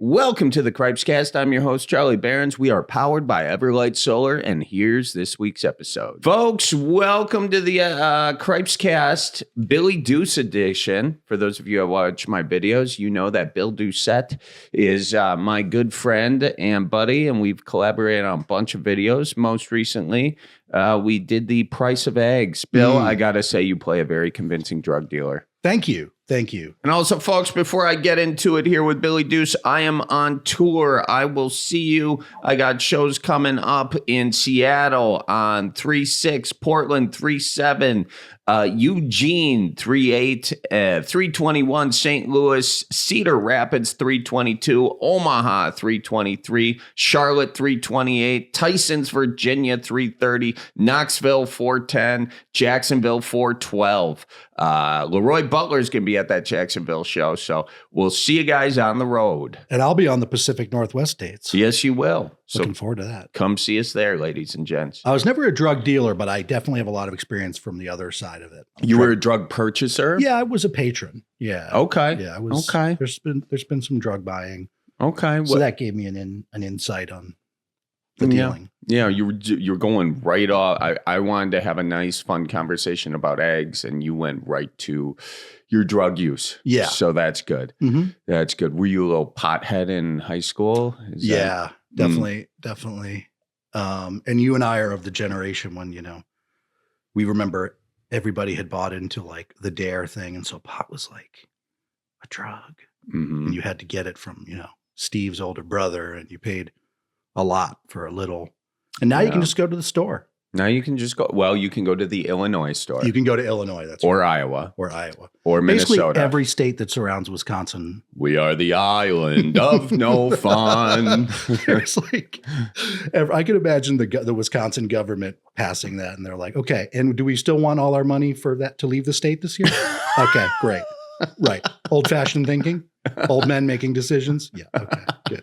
Welcome to the Cripescast. I'm your host, Charlie Behrens. We are powered by Everlight Solar, and here's this week's episode. Folks, welcome to the Cripescast Billy Deuce edition. For those of you who watch my videos, you know that Bill Doucette is my good friend and buddy, and we've collaborated on a bunch of videos. Most recently, we did the price of eggs. Bill, I gotta say, you play a very convincing drug dealer. Thank you. Thank you. And also, folks, before I get into it here with Billy Deuce, I am on tour. I will see you. I got shows coming up in Seattle on 3/6, Portland 3/7, Eugene 3/8, 3/21, St. Louis, Cedar Rapids 3/22, Omaha 3/23, Charlotte 3/28, Tysons, Virginia 3/30, Knoxville 4/10, Jacksonville 4/12. Leroy Butler's going to be at that Jacksonville show, so we'll see you guys on the road. And I'll be on the Pacific Northwest states. Yes, you will. Looking forward to that. Come see us there, ladies and gents. I was never a drug dealer, but I definitely have a lot of experience from the other side of it. You were a drug purchaser? Yeah, I was a patron. Yeah. Okay. Yeah, I was. Okay. There's been some drug buying. Okay. So that gave me an insight on the dealing. Yeah, you're going right off. I wanted to have a nice, fun conversation about eggs, and you went right to your drug use. Yeah. So that's good. Mm-hmm. That's good. Were you a little pothead in high school? Definitely. And you and I are of the generation when, we remember everybody had bought into like the DARE thing. And so pot was like a drug. Mm-hmm. And you had to get it from, Steve's older brother, and you paid a lot for a little. And now you can just go to the store. Now you can just go. Well, you can go to the Illinois store. You can go to Illinois. That's or right. Iowa. Or Iowa. Or Minnesota. Basically every state that surrounds Wisconsin. We are the island of no fun. There's like, I can imagine the Wisconsin government passing that, and they're like, okay, and do we still want all our money for that to leave the state this year? Okay, great. Right. Old-fashioned thinking. Old men making decisions. Yeah. Okay, good.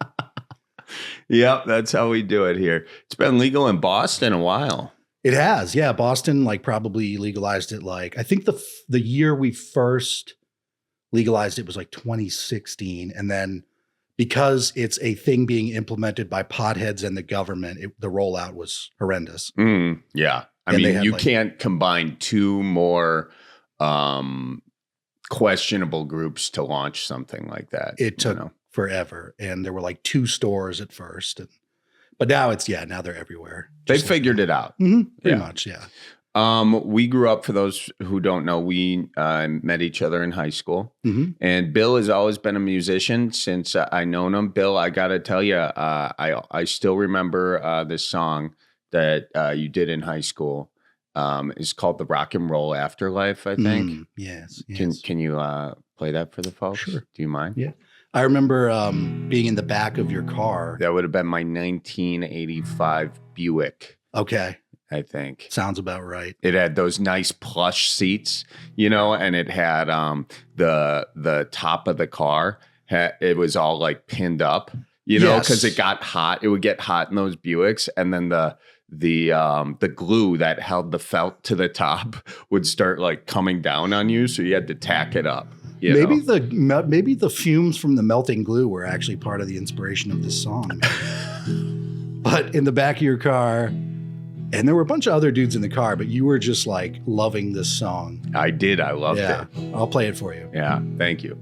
Yep, that's how we do it here. It's been legal in Boston a while. It has, yeah. Boston probably legalized it I think the year we first legalized it was 2016, and then because it's a thing being implemented by potheads and the government, the rollout was horrendous. Yeah, I mean, you can't combine two more questionable groups to launch something like that. It took forever, and there were 2 stores at first, but now now they're everywhere. They figured it out. Mm-hmm, pretty much, yeah. We grew up, for those who don't know, we met each other in high school, and Bill has always been a musician since I known him. Bill, I got to tell you, I still remember this song that you did in high school. It's called The Rock and Roll Afterlife, I think. Yes. Can you play that for the folks? Sure. Do you mind? Yeah. I remember being in the back of your car. That would have been my 1985 Buick. Okay. I think. Sounds about right. It had those nice plush seats, and it had the top of the car. It was all pinned up, because it got hot. It would get hot in those Buicks, and then the glue that held the felt to the top would start coming down on you, so you had to tack it up. Maybe the fumes from the melting glue were actually part of the inspiration of this song. But in the back of your car, and there were a bunch of other dudes in the car, but you were just loving this song. I did. I loved it. I'll play it for you. Yeah. Thank you.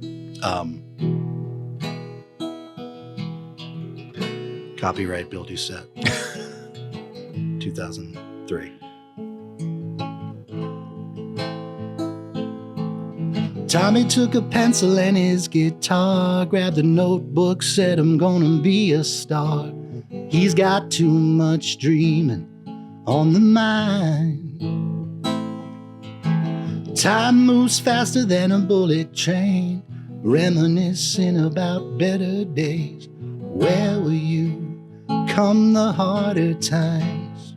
Copyright Bill Doucette. 2003. Tommy took a pencil and his guitar, grabbed a notebook, said, I'm gonna be a star. He's got too much dreaming on the mind. Time moves faster than a bullet train, reminiscing about better days. Where were you come the harder times?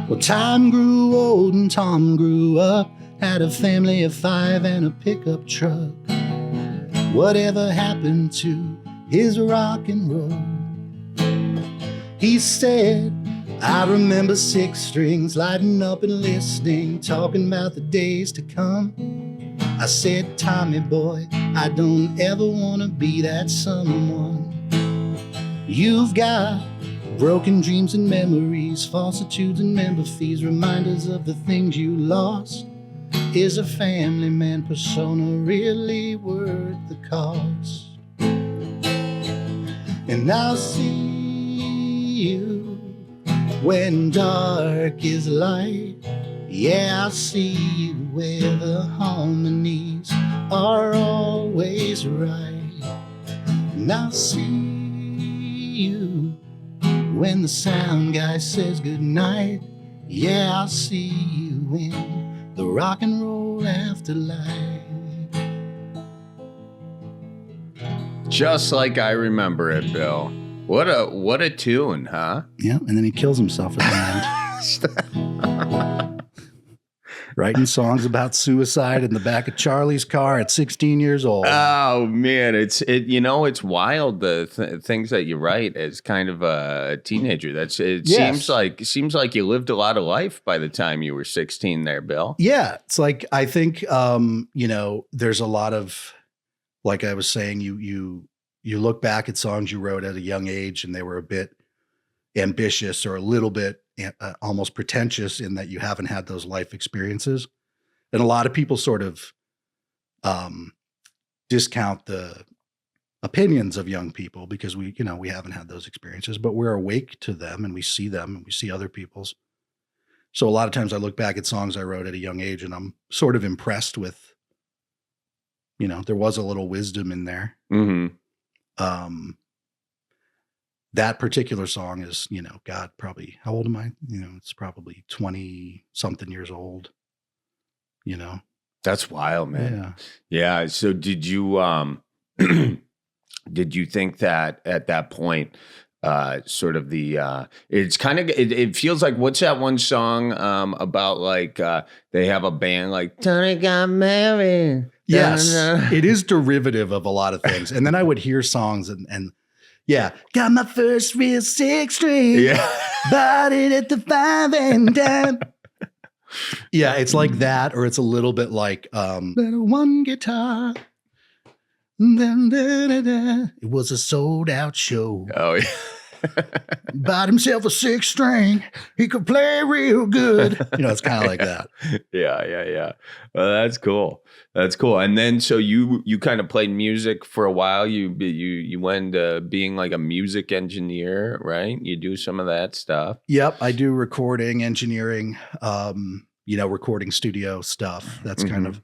Well, time grew old and Tom grew up, had a family of 5 and a pickup truck. Whatever happened to his rock and roll? He said, I remember 6 strings lighting up and listening, talking about the days to come. I said, Tommy boy, I don't ever want to be that someone. You've got broken dreams and memories, falsitudes and member fees, reminders of the things you lost. Is a family man persona really worth the cost? And I'll see you when dark is light. Yeah, I'll see you where the harmonies are always right. And I'll see you when the sound guy says goodnight. Yeah, I'll see you in the rock and roll afterlife. Just like I remember it, Bill. What a tune, huh? Yeah, and then he kills himself at the end. Writing songs about suicide in the back of Charlie's car at 16 years old. Oh man, it's wild the things that you write as kind of a teenager. Seems like you lived a lot of life by the time you were 16 there, Bill. Yeah, it's like I think there's a lot of, like I was saying, you look back at songs you wrote at a young age and they were a bit ambitious or a little bit almost pretentious in that you haven't had those life experiences. And a lot of people sort of discount the opinions of young people because we haven't had those experiences, but we're awake to them and we see them and we see other people's. So a lot of times I look back at songs I wrote at a young age and I'm sort of impressed with, there was a little wisdom in there. Mm-hmm. That particular song is, God, probably, how old am I? It's probably 20 something years old, That's wild, man. Yeah. So did you, did you think that at that point, sort of it's kind of, it feels like, what's that one song, about like, they have a band like Tony got married. Yes. It is derivative of a lot of things. And then I would hear songs and yeah, got my first real 6-string. Yeah. Bought it at the 5 and dime. Yeah, it's like that, or it's a little bit like better one guitar. It was a sold out show. Oh yeah. Bought himself a 6-string. He could play real good. It's kind of like that. Yeah. Well, that's cool. And then, so you kind of played music for a while. You went being like a music engineer, right? You do some of that stuff. Yep, I do recording, engineering, recording studio stuff. That's kind of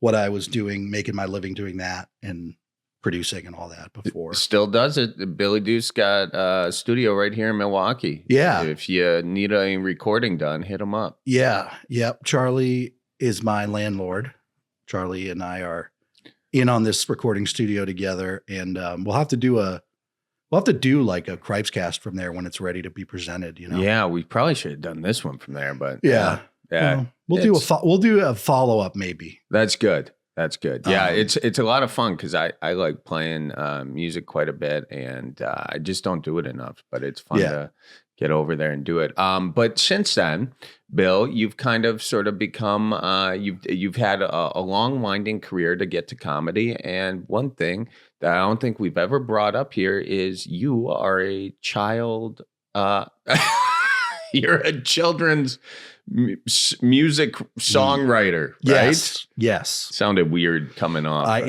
what I was doing, making my living doing that and producing and all that before. Still does it. Billy Deuce got a studio right here in Milwaukee. Yeah. If you need a recording done, hit him up. Yeah. Yep. Charlie is my landlord. Charlie and I are in on this recording studio together, and we'll have to do like a Cripescast from there when it's ready to be presented. Yeah, we probably should have done this one from there, but yeah. Well, we'll do a follow up maybe. That's good. Yeah, it's a lot of fun because I like playing music quite a bit, and I just don't do it enough. But it's fun to get over there and do it. But since then, Bill, you've kind of sort of become you've had a long winding career to get to comedy. And one thing that I don't think we've ever brought up here is you are a child. You're a children's music songwriter, right? Yes. Sounded weird coming off. I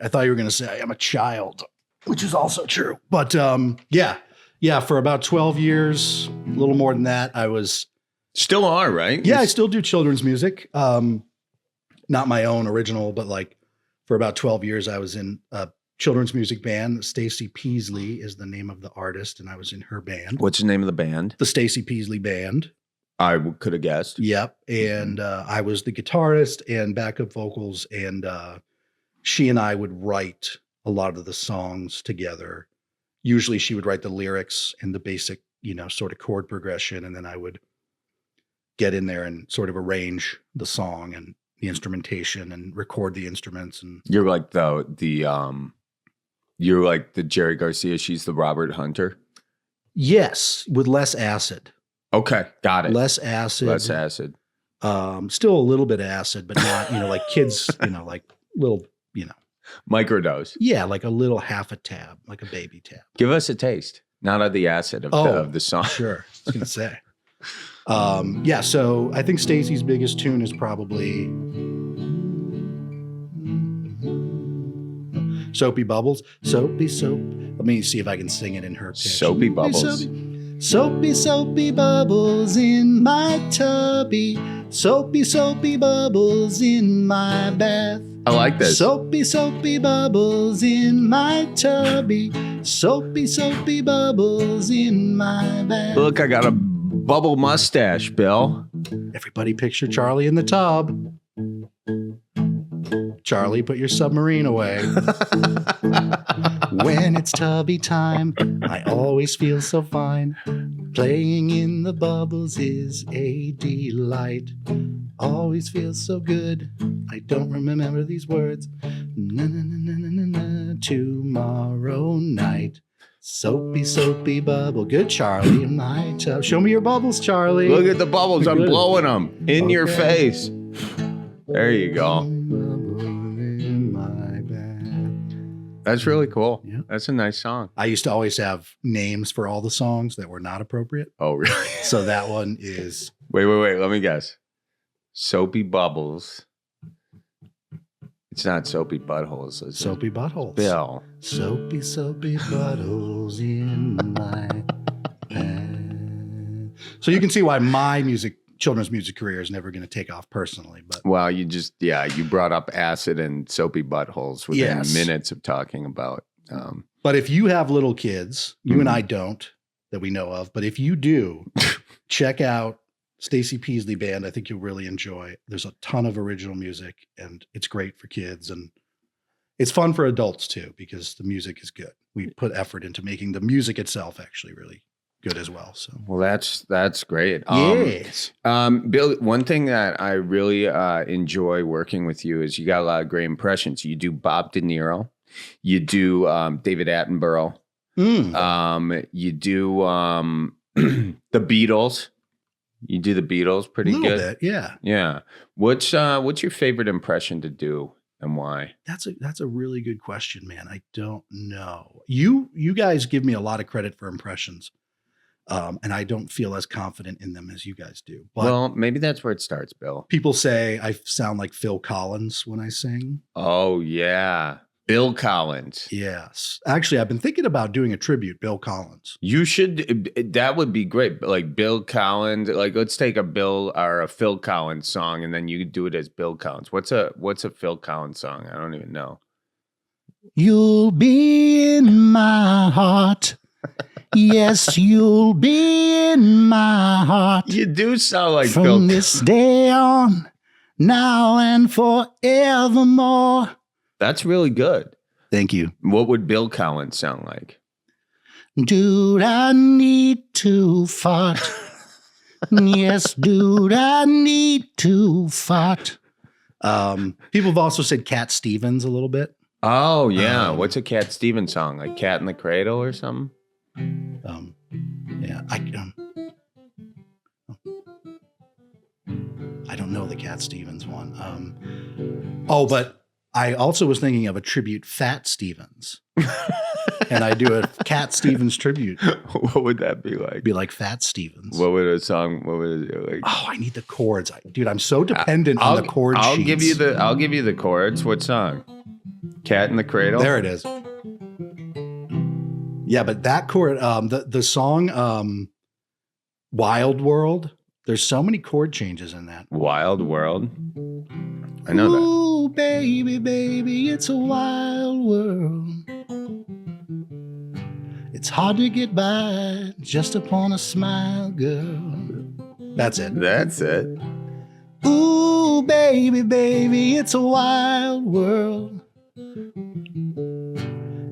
thought you were going to say I am a child, which is also true. But yeah, for about 12 years, a little more than that, I was. Still are, right? Yeah, I still do children's music. Not my own original, but like for about 12 years, I was in a children's music band. Stacey Peasley is the name of the artist, and I was in her band. What's the name of the band? The Stacey Peasley Band. I could have guessed. Yep. And I was the guitarist and backup vocals. And she and I would write a lot of the songs together. Usually she would write the lyrics and the basic, sort of chord progression. And then I would get in there and sort of arrange the song and the instrumentation and record the instruments. And you're like you're like the Jerry Garcia. She's the Robert Hunter. Yes. With less acid. Okay, got it. Less acid. Still a little bit of acid, but not, like kids, like little, Microdose. yeah, like a little half a tab, like a baby tab. Give us a taste. Not of the acid of the song. Sure. I was going to say. Yeah, so I think Stacy's biggest tune is probably Soapy Bubbles. Soapy soap. Let me see if I can sing it in her pitch. Soapy Bubbles. Soapy, soapy bubbles in my tubby. Soapy, soapy bubbles in my bath. I like this. Soapy, soapy bubbles in my tubby. Soapy, soapy bubbles in my bath. Look, I got a bubble mustache, Bill. Everybody picture Charlie in the tub. Charlie, put your submarine away. When it's tubby time, I always feel so fine. Playing in the bubbles is a delight. Always feels so good. I don't remember these words. Na, na, na, na, na, na, tomorrow night. Soapy, soapy bubble. Good, Charlie, in my tub. Show me your bubbles, Charlie. Look at the bubbles. I'm Good. blowing them in your face. There you go. That's really cool. Yeah. That's a nice song. I used to always have names for all the songs that were not appropriate. Oh, really? So that one is... Wait. Let me guess. Soapy Bubbles. It's not Soapy Buttholes, is it? Soapy Buttholes. Bill. Soapy, soapy buttholes in my bed. So you can see why my children's music career is never going to take off personally. But Well, you brought up acid and soapy buttholes within Yes. minutes of talking about. But if you have little kids, you and I don't, that we know of, but if you do, check out Stacey Peasley Band. I think you'll really enjoy. There's a ton of original music, and it's great for kids, and it's fun for adults too, because the music is good. We put effort into making the music itself actually really good as well. So, Well, that's great. yes. Bill, one thing that I really enjoy working with you is you got a lot of great impressions. You do Bob De Niro, you do David Attenborough, you do the Beatles. You do the Beatles pretty A little good. bit, yeah. Yeah. What's your favorite impression to do and why? That's a really good question, man. I don't know. You guys give me a lot of credit for impressions. And I don't feel as confident in them as you guys do. But Well, maybe that's where it starts, Bill. people say I sound like Phil Collins when I sing. Oh, yeah. Bill Collins. Yes. Actually, I've been thinking about doing a tribute, Bill Collins. You should, that would be great. Like Bill Collins, like let's take a Bill or a Phil Collins song and then you could do it as Bill Collins. What's a Phil Collins song? I don't even know. You'll be in my heart. Yes, you'll be in my heart. You do sound like From Bill. this day on, now and forevermore. That's really good. Thank you. What would Bill Collins sound like? Dude, I need to fart. Yes, dude, I need to fart. People have also said Cat Stevens a little bit. Oh, yeah. What's a Cat Stevens song? Like Cat in the Cradle or something? Yeah, I don't know the Cat Stevens one. But I also was thinking of a tribute, Fat Stevens. And I do a Cat Stevens tribute. What would that be like? Be like Fat Stevens. What would it be like? Oh, I need the chords. Dude, I'm so dependent on the chord I'll sheets. give you the chords. What song? Cat in the Cradle? There it is. Yeah, but that chord, the song Wild World, there's so many chord changes in that. Wild World? I know that. Ooh, baby, baby, it's a wild world. It's hard to get by just upon a smile, girl. That's it. That's it. Ooh, baby, baby, it's a wild world.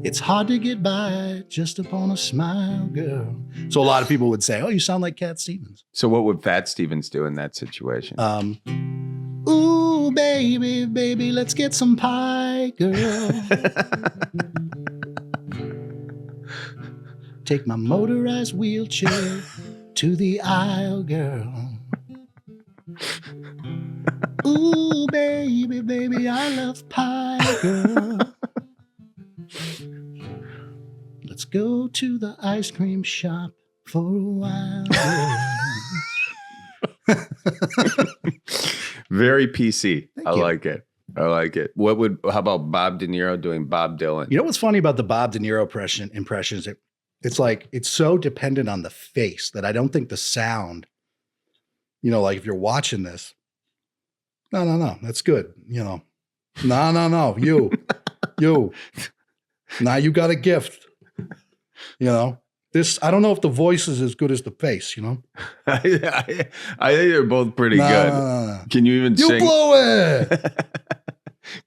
It's hard to get by just upon a smile, girl. So a lot of people would say, oh, you sound like Cat Stevens. So what would Fat Stevens do in that situation? Ooh, baby, baby, let's get some pie, girl. Take my motorized wheelchair to the aisle, girl. baby, baby, I love pie, girl. Let's go to the ice cream shop for a while. Very PC. Thank I you. like it. I like it. How about Bob De Niro doing Bob Dylan? You know what's funny about the Bob De Niro impressions? It's like, it's so dependent on the face that I don't think the sound, you know, like if you're watching this, no, that's good. You know, no, you, now you got a gift, you know, this, I don't know if the voice is as good as the face, you know? I think they're both pretty good. No. Can you even You sing? blow it.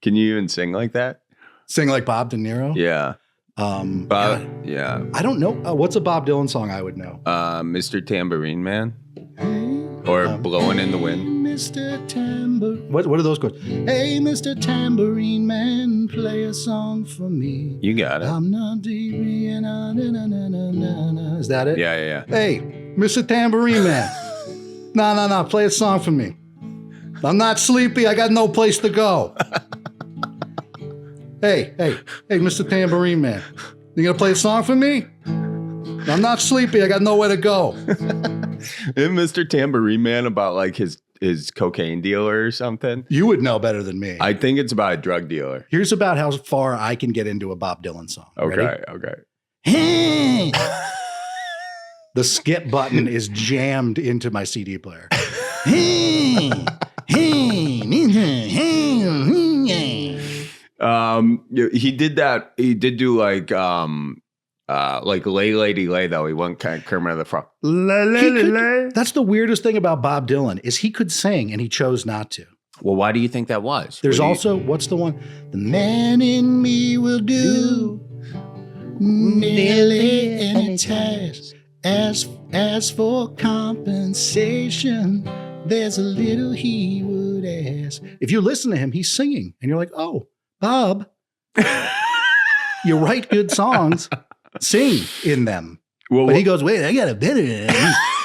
Can you even sing like that? Sing like Bob De Niro? Yeah. Bob, God, yeah. I don't know. What's a Bob Dylan song I would know? Mr. Tambourine Man Hey, or Blowing in the Wind. Mr. Tambourine. What are those chords? Hey, Mr. Tambourine Man, play a song for me. You got it. I'm not deep and na. Is that it? Yeah. Hey, Mr. Tambourine Man. No, play a song for me. I'm not sleepy. I got no place to go. Hey, Mr. Tambourine Man. You gonna play a song for me? I'm not sleepy. I got nowhere to go. Isn't Mr. Tambourine Man about like his cocaine dealer or something? You would know better than me. I think it's about a drug dealer. Here's about how far I can get into a Bob Dylan song. Okay. Ready? The skip button is jammed into my CD player. He did that. He did do like Lay Lady Lay though. He went kind of Kermit of the Frog. That's the weirdest thing about Bob Dylan is he could sing and he chose not to. Well, why do you think that was? There's also, what's the one? The man in me will do nearly any task. As for compensation, there's a little he would ask. If you listen to him, he's singing and you're like, oh, Bob, you write good songs, sing in them. Well, but he goes, wait, I got a better.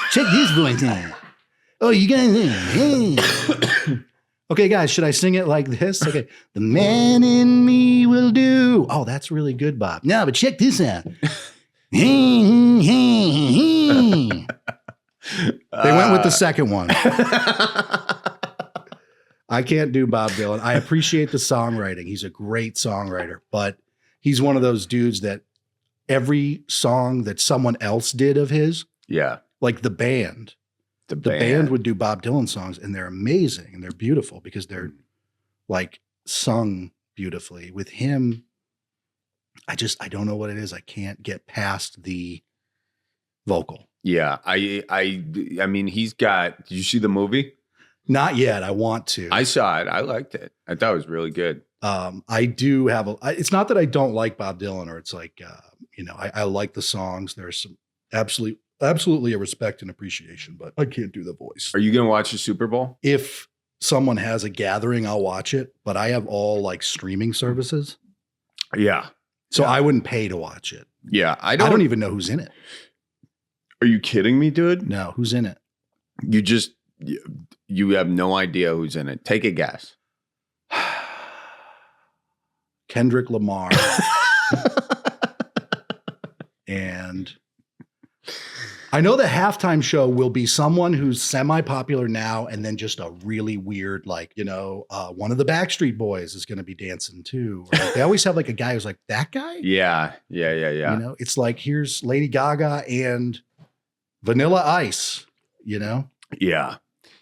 Check this voice out. Oh, you guys. Okay, guys, should I sing it like this? Okay. The man in me will do. Oh, that's really good, Bob. No, but check this out. They went with the second one. I can't do Bob Dylan. I appreciate the songwriting. He's a great songwriter, but he's one of those dudes that every song that someone else did of his, yeah, like the band would do Bob Dylan songs and they're amazing and they're beautiful because they're like sung beautifully. With him, I don't know what it is. I can't get past the vocal. Yeah. I mean, he's got, did you see the movie? Not yet. I want to. I saw it. I liked it. I thought it was really good. I do have it's not that I don't like Bob Dylan or it's like, I like the songs. There's some absolutely a respect and appreciation, but I can't do the voice. Are you going to watch the Super Bowl? If someone has a gathering, I'll watch it, but I have all like streaming services. Yeah. So I wouldn't pay to watch it. Yeah. I don't even know who's in it. Are you kidding me, dude? No, who's in it? You have no idea who's in it. Take a guess. Kendrick Lamar. And I know the halftime show will be someone who's semi-popular now and then just a really weird, like, one of the Backstreet Boys is going to be dancing too. Or like, they always have like a guy who's like, that guy? Yeah. It's like, here's Lady Gaga and Vanilla Ice, Yeah.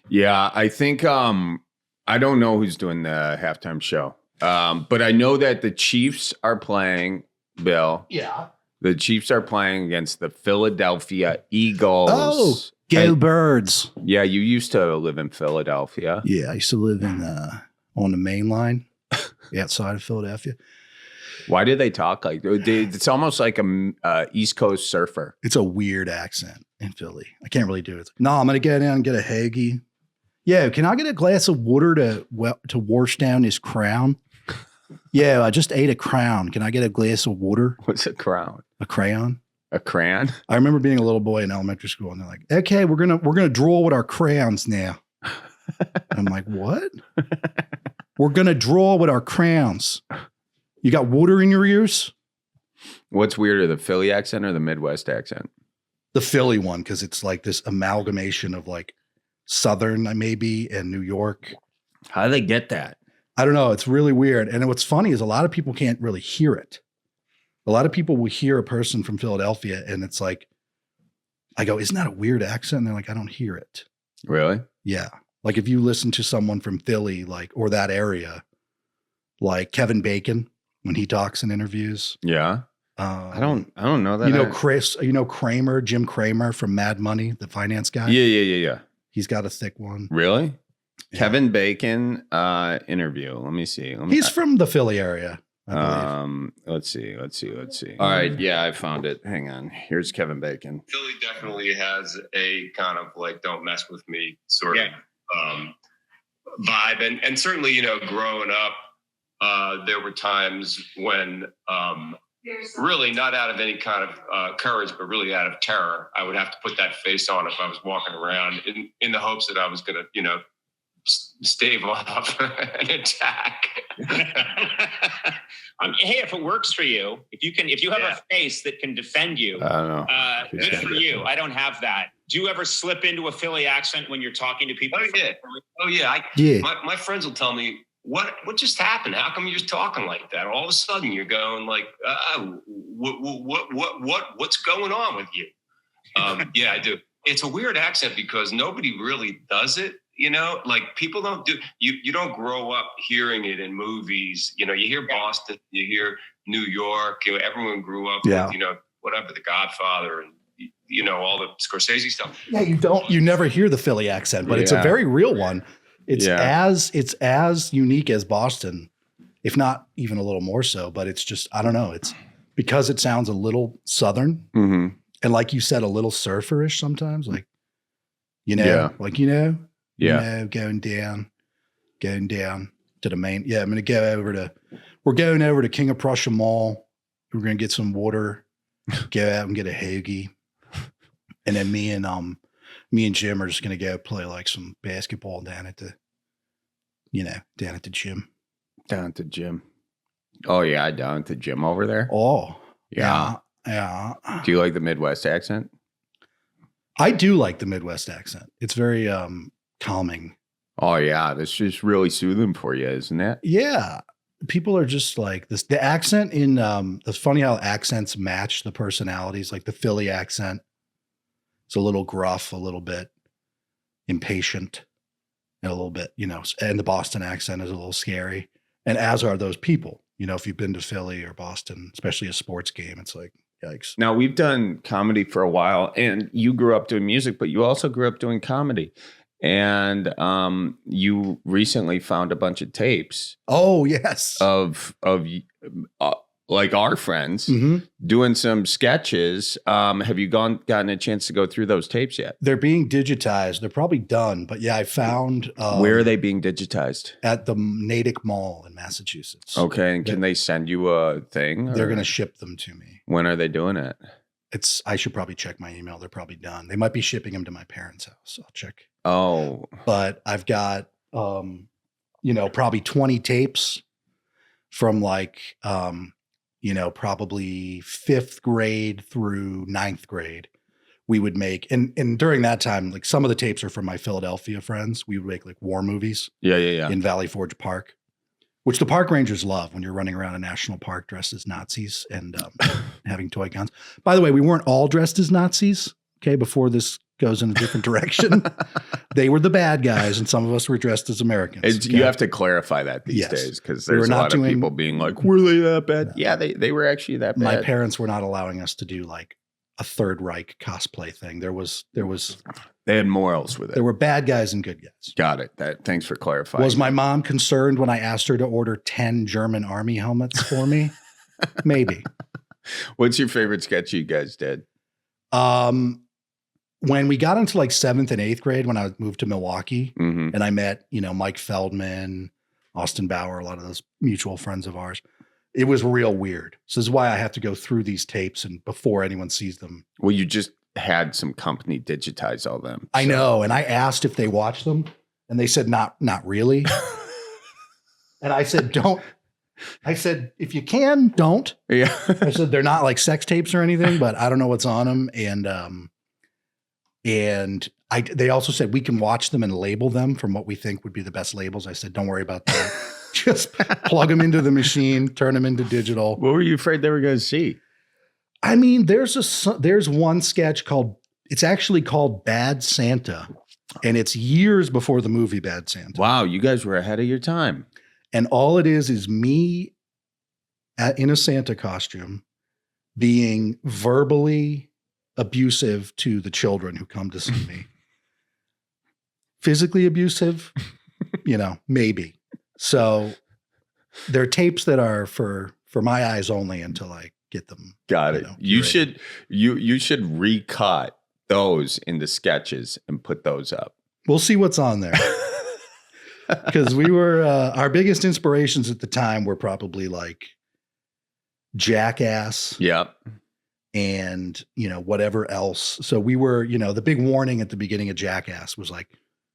Yeah. I think, I don't know who's doing the halftime show. But I know that the Chiefs are playing, Bill. Yeah. The Chiefs are playing against the Philadelphia Eagles. Oh, go Birds. Yeah, you used to live in Philadelphia. Yeah, I used to live in on the main line outside of Philadelphia. Why do they talk like it's almost like a East Coast surfer? It's a weird accent in Philly. I can't really do it. No, I'm going to get down and get a Hagee. Yeah, can I get a glass of water to wash down this crown? Yeah, I just ate a crown. Can I get a glass of water? What's a crown? A crayon. A crayon? I remember being a little boy in elementary school, and they're like, "Okay, we're gonna draw with our crayons now." I'm like, "What?" We're going to draw with our crayons. You got water in your ears? What's weirder, the Philly accent or the Midwest accent? The Philly one, because it's like this amalgamation of like Southern maybe and New York. How do they get that? I don't know. It's really weird. And what's funny is a lot of people can't really hear it. A lot of people will hear a person from Philadelphia and it's like, I go, isn't that a weird accent? And they're like, I don't hear it. Really? Yeah. Like if you listen to someone from Philly, like, or that area, like Kevin Bacon, when he talks in interviews. Yeah. I don't know that. Kramer, Jim Kramer from Mad Money, the finance guy. Yeah. He's got a thick one. Really? Yeah. Kevin Bacon interview. Let me see. He's from the Philly area, I believe. Let's see. All right. Yeah, I found it. Hang on. Here's Kevin Bacon. Philly definitely has a kind of like "don't mess with me" sort of vibe, and certainly growing up, there were times when really not out of any kind of courage, but really out of terror, I would have to put that face on if I was walking around in the hopes that I was going to stave off an attack. Hey, if it works for you, if you have a face that can defend you, I don't know. Good for you. I don't have that. Do you ever slip into a Philly accent when you're talking to people? Oh yeah. My friends will tell me, what just happened? How come you're just talking like that? All of a sudden you're going like, what's going on with you? Yeah, I do. It's a weird accent because nobody really does it. Like people don't do, you don't grow up hearing it in movies. You hear Boston, you hear New York, everyone grew up with, whatever, The Godfather and, all the Scorsese stuff. Yeah, you never hear the Philly accent, but it's a very real one. It's as unique as Boston, if not even a little more so, but it's just, I don't know. It's because it sounds a little Southern and like you said, a little surferish sometimes, like, going down to the main. Yeah. We're going over to King of Prussia Mall. We're going to get some water, go out and get a hoagie. And then me and Jim are just going to go play like some basketball down at the gym. Down at the gym. Oh yeah. Down at the gym over there. Oh yeah. Yeah. Do you like the Midwest accent? I do like the Midwest accent. It's very, calming. Oh yeah, that's just really soothing for you, isn't it? Yeah, people are just like this. The accent in it's funny how accents match the personalities. Like the Philly accent, it's a little gruff, a little bit impatient, and a little bit, and the Boston accent is a little scary. And as are those people. If you've been to Philly or Boston, especially a sports game, it's like yikes. Now we've done comedy for a while, and you grew up doing music, but you also grew up doing comedy. And you recently found a bunch of tapes. Oh, yes. Of like our friends doing some sketches. Have you gotten a chance to go through those tapes yet? They're being digitized. They're probably done. But yeah, I found. Where are they being digitized? At the Natick Mall in Massachusetts. Okay. And can they send you a thing? They're going to ship them to me. When are they doing it? I should probably check my email. They're probably done. They might be shipping them to my parents' house. I'll check. Oh, but I've got, probably 20 tapes from like, probably 5th grade through 9th grade. We would make, and during that time, like some of the tapes are from my Philadelphia friends. We would make like war movies. Yeah. In Valley Forge Park, which the park rangers love when you're running around a national park dressed as Nazis and having toy guns. By the way, we weren't all dressed as Nazis. Okay. Before this goes in a different direction. They were the bad guys and some of us were dressed as Americans. You have to clarify that these days because there's a lot of people being like, were they that bad? No. Yeah, they were actually that bad. My parents were not allowing us to do like a Third Reich cosplay thing. They had morals with it. There were bad guys and good guys. Got it. Thanks for clarifying. Was my mom concerned when I asked her to order 10 German army helmets for me? Maybe. What's your favorite sketch you guys did? When we got into like 7th and 8th grade, when I moved to Milwaukee and I met, Mike Feldman, Austin Bauer, a lot of those mutual friends of ours, it was real weird. So this is why I have to go through these tapes and before anyone sees them. Well, you just had some company digitize all them. So. I know. And I asked if they watched them and they said, not really. And I said, don't. I said, if you can, don't. Yeah. I said, they're not like sex tapes or anything, but I don't know what's on them. And they also said we can watch them and label them from what we think would be the best labels. I said, don't worry about that. Just plug them into the machine, turn them into digital. What were you afraid they were going to see? I mean, there's one sketch it's actually called Bad Santa. And it's years before the movie Bad Santa. Wow, you guys were ahead of your time. And all it is me in a Santa costume being verbally abusive to the children who come to see me. Physically abusive, maybe. So there are tapes that are for my eyes only until I get them. Got it. You should recut those into sketches and put those up. We'll see what's on there. Because we were, our biggest inspirations at the time were probably like Jackass. Yep. And, whatever else. So we were, the big warning at the beginning of Jackass was like,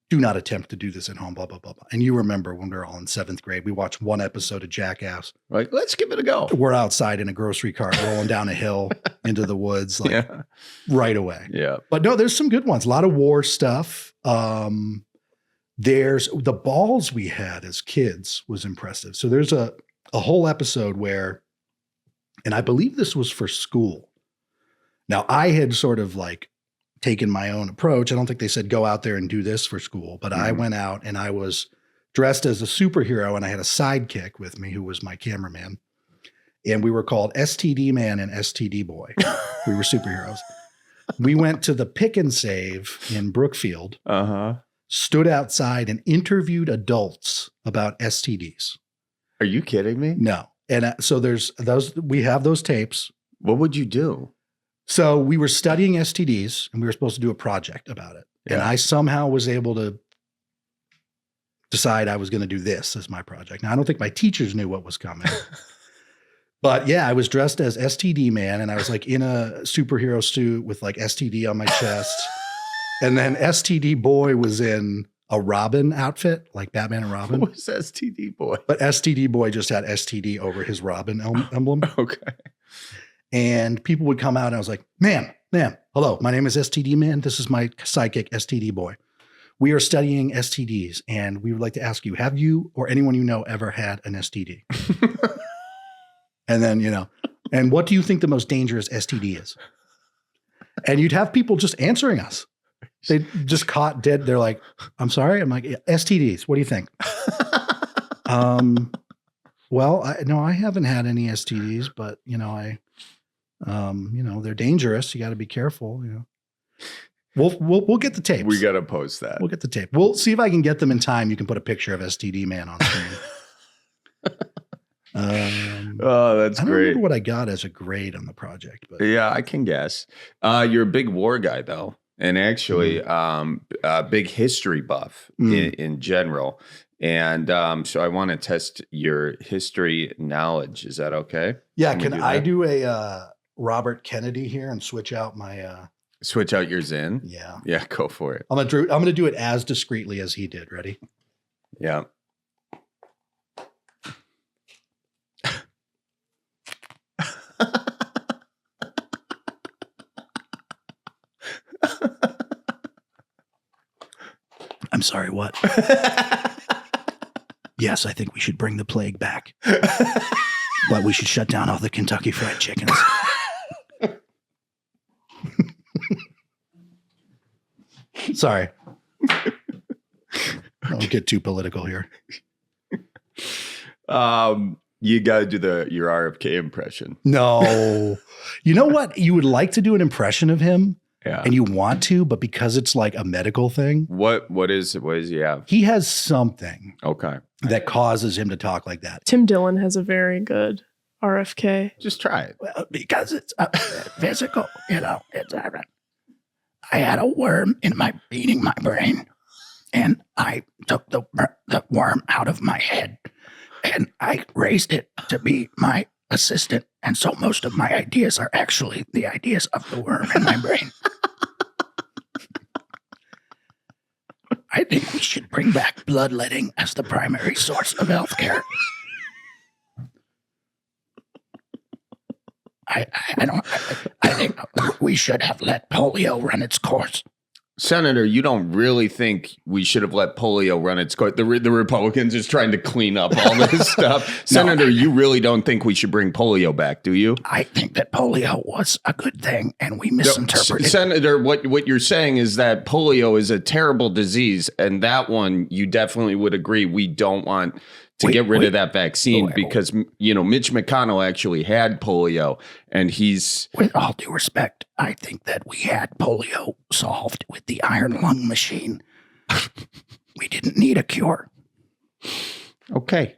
do not attempt to do this at home, blah, blah, blah, blah. And you remember when we were all in 7th grade, we watched one episode of Jackass. Like, let's give it a go. We're outside in a grocery cart rolling down a hill into the woods, right away. Yeah. But no, there's some good ones. A lot of war stuff. There's the balls we had as kids was impressive. So there's a whole episode where, and I believe this was for school. Now I had sort of like taken my own approach. I don't think they said go out there and do this for school, but I went out and I was dressed as a superhero and I had a sidekick with me who was my cameraman. And we were called STD Man and STD Boy. We were superheroes. We went to the Pick and Save in Brookfield, stood outside and interviewed adults about STDs. Are you kidding me? No. And so we have those tapes. What would you do? So we were studying STDs and we were supposed to do a project about it. Yeah. And I somehow was able to decide I was going to do this as my project. Now, I don't think my teachers knew what was coming. But yeah, I was dressed as STD Man and I was like in a superhero suit with like STD on my chest. And then STD Boy was in a Robin outfit, like Batman and Robin. What was STD Boy? But STD Boy just had STD over his Robin emblem. Okay. And people would come out and I was like, ma'am, hello, my name is STD Man. This is my sidekick, STD Boy. We are studying STDs and we would like to ask you, have you or anyone you know ever had an STD? And then, and what do you think the most dangerous STD is? And you'd have people just answering us. They just caught dead. They're like, I'm sorry. I'm like, STDs. What do you think? Well, I haven't had any STDs, but they're dangerous. You got to be careful. We'll get the tapes. We got to post that. We'll get the tape. We'll see if I can get them in time. You can put a picture of STD Man on screen. That's I don't great. remember what I got as a grade on the project, but yeah, I can guess. You're a big war guy though. And actually, a big history buff in general. And so I want to test your history knowledge. Is that okay? Yeah. Can I do a Robert Kennedy here and switch out my switch out your Zen? Yeah. Yeah, go for it. I'm gonna do it as discreetly as he did. Ready? Yeah. I'm sorry, what? Yes, I think we should bring the plague back. But we should shut down all the Kentucky Fried Chickens. Sorry. Don't get too political here. You got to do your RFK impression. No. You know what? You would like to do an impression of him. Yeah. And you want to, but because it's like a medical thing. What does he have? He has something. Okay. That causes him to talk like that. Tim Dillon has a very good RFK. Just try it. Well, because it's physical, it's I had a worm eating my brain, and I took the worm out of my head, and I raised it to be my assistant. And so most of my ideas are actually the ideas of the worm in my brain. I think we should bring back bloodletting as the primary source of healthcare. I think we should have let polio run its course. Senator, you don't really think we should have let polio run its course? The Republicans is trying to clean up all this stuff. Senator, you really don't think we should bring polio back, do you? I think that polio was a good thing, and we misinterpreted it. Senator, what you're saying is that polio is a terrible disease, and that one you definitely would agree we don't want to get rid of that vaccine because, Mitch McConnell actually had polio, and he's... With all due respect, I think that we had polio solved with the iron lung machine. We didn't need a cure. Okay.